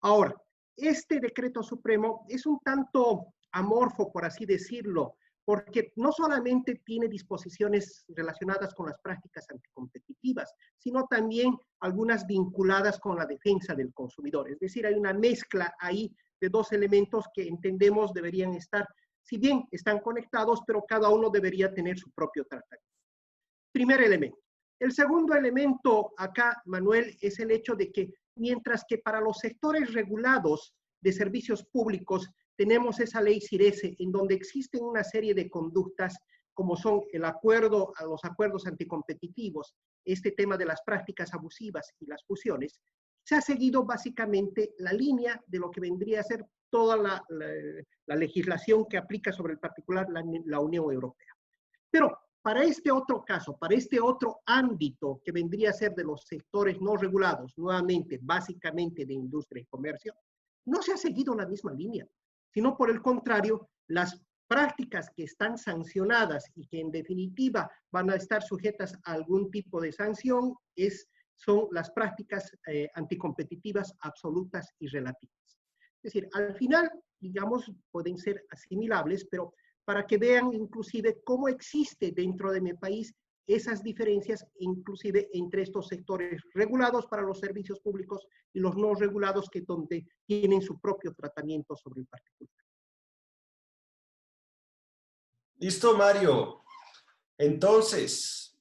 S5: Ahora, este decreto supremo es un tanto amorfo, por así decirlo, porque no solamente tiene disposiciones relacionadas con las prácticas anticompetitivas, sino también algunas vinculadas con la defensa del consumidor. Es decir, hay una mezcla ahí de dos elementos que entendemos deberían estar, si bien están conectados, pero cada uno debería tener su propio tratamiento. Primer elemento. El segundo elemento acá, Manuel, es el hecho de que mientras que para los sectores regulados de servicios públicos tenemos esa ley CIRESE en donde existen una serie de conductas como son el acuerdo a los acuerdos anticompetitivos, este tema de las prácticas abusivas y las fusiones, se ha seguido básicamente la línea de lo que vendría a ser toda la legislación que aplica sobre el particular la Unión Europea. Pero para este otro caso, para este otro ámbito que vendría a ser de los sectores no regulados, nuevamente, básicamente de industria y comercio, no se ha seguido la misma línea, sino por el contrario, las prácticas que están sancionadas y que en definitiva van a estar sujetas a algún tipo de sanción son las prácticas anticompetitivas absolutas y relativas. Es decir, al final, digamos, pueden ser asimilables, pero para que vean inclusive cómo existe dentro de mi país esas diferencias, inclusive entre estos sectores regulados para los servicios públicos y los no regulados que donde tienen su propio tratamiento sobre el particular.
S1: Listo, Mario. Entonces,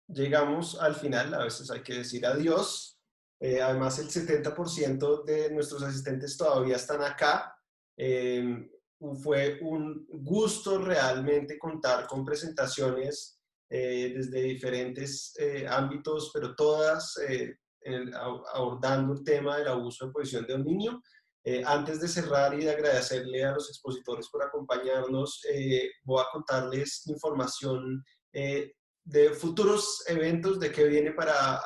S1: llegamos al final, a veces hay que decir adiós. Además, el 70% de nuestros asistentes todavía están acá. Fue un gusto realmente contar con presentaciones desde diferentes ámbitos, pero todas abordando el tema del abuso de posición de dominio. Antes de cerrar y de agradecerle a los expositores por acompañarnos, voy a contarles información de futuros eventos, de qué viene para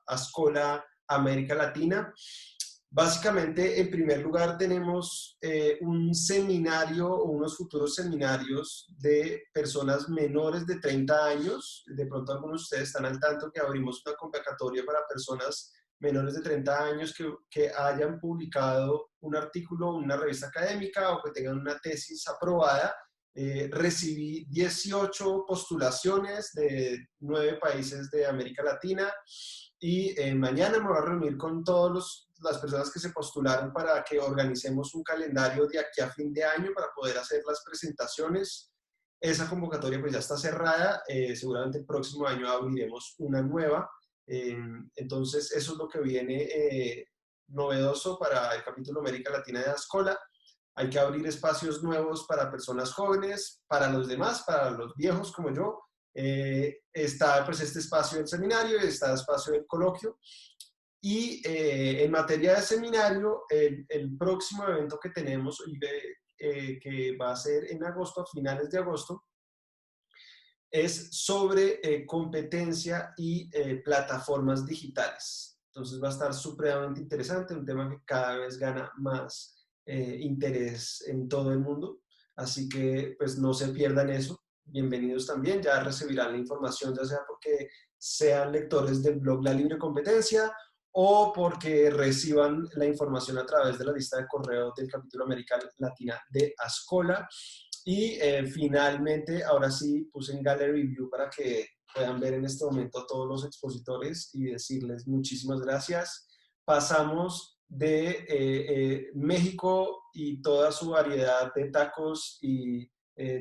S1: Ascola América Latina. Básicamente, en primer lugar, tenemos un seminario o unos futuros seminarios de personas menores de 30 años. De pronto algunos de ustedes están al tanto que abrimos una convocatoria para personas menores de 30 años que hayan publicado un artículo en una revista académica o que tengan una tesis aprobada. Recibí 18 postulaciones de 9 países de América Latina y mañana me voy a reunir con todas las personas que se postularon para que organicemos un calendario de aquí a fin de año para poder hacer las presentaciones. Esa convocatoria pues ya está cerrada, seguramente el próximo año abriremos una nueva. Entonces eso es lo que viene novedoso para el capítulo América Latina de Ascola. Hay que abrir espacios nuevos para personas jóvenes, para los demás, para los viejos como yo. Está pues este espacio del seminario, está el espacio del coloquio. Y en materia de seminario, el próximo evento que tenemos, que va a ser en agosto, a finales de agosto, es sobre competencia y plataformas digitales. Entonces va a estar supremamente interesante, un tema que cada vez gana más interés en todo el mundo. Así que pues no se pierdan eso. Bienvenidos también, ya recibirán la información, ya sea porque sean lectores del blog La Libre Competencia o porque reciban la información a través de la lista de correo del capítulo América Latina de Ascola. Y finalmente, ahora sí, puse en Gallery View para que puedan ver en este momento a todos los expositores y decirles muchísimas gracias. Pasamos de México y toda su variedad de tacos y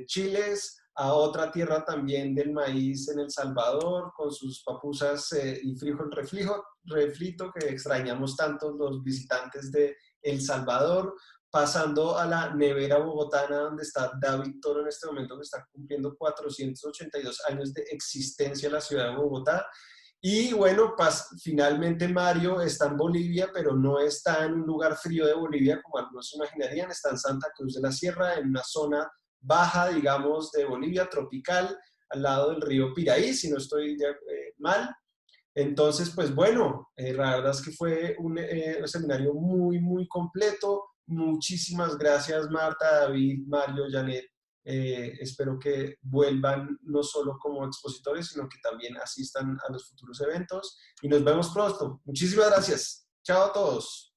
S1: chiles a otra tierra también del maíz en El Salvador, con sus papusas y frijol refrito que extrañamos tanto los visitantes de El Salvador, pasando a la nevera bogotana, donde está David Toro en este momento, que está cumpliendo 482 años de existencia en la ciudad de Bogotá. Y bueno, finalmente Mario está en Bolivia, pero no está en un lugar frío de Bolivia, como algunos imaginarían, está en Santa Cruz de la Sierra, en una zona baja, digamos, de Bolivia, tropical, al lado del río Piraí, si no estoy mal. Entonces, pues bueno, la verdad es que fue un seminario muy, muy completo. Muchísimas gracias, Marta, David, Mario, Janet. Espero que vuelvan no solo como expositores, sino que también asistan a los futuros eventos. Y nos vemos pronto. Muchísimas gracias. Chao a todos.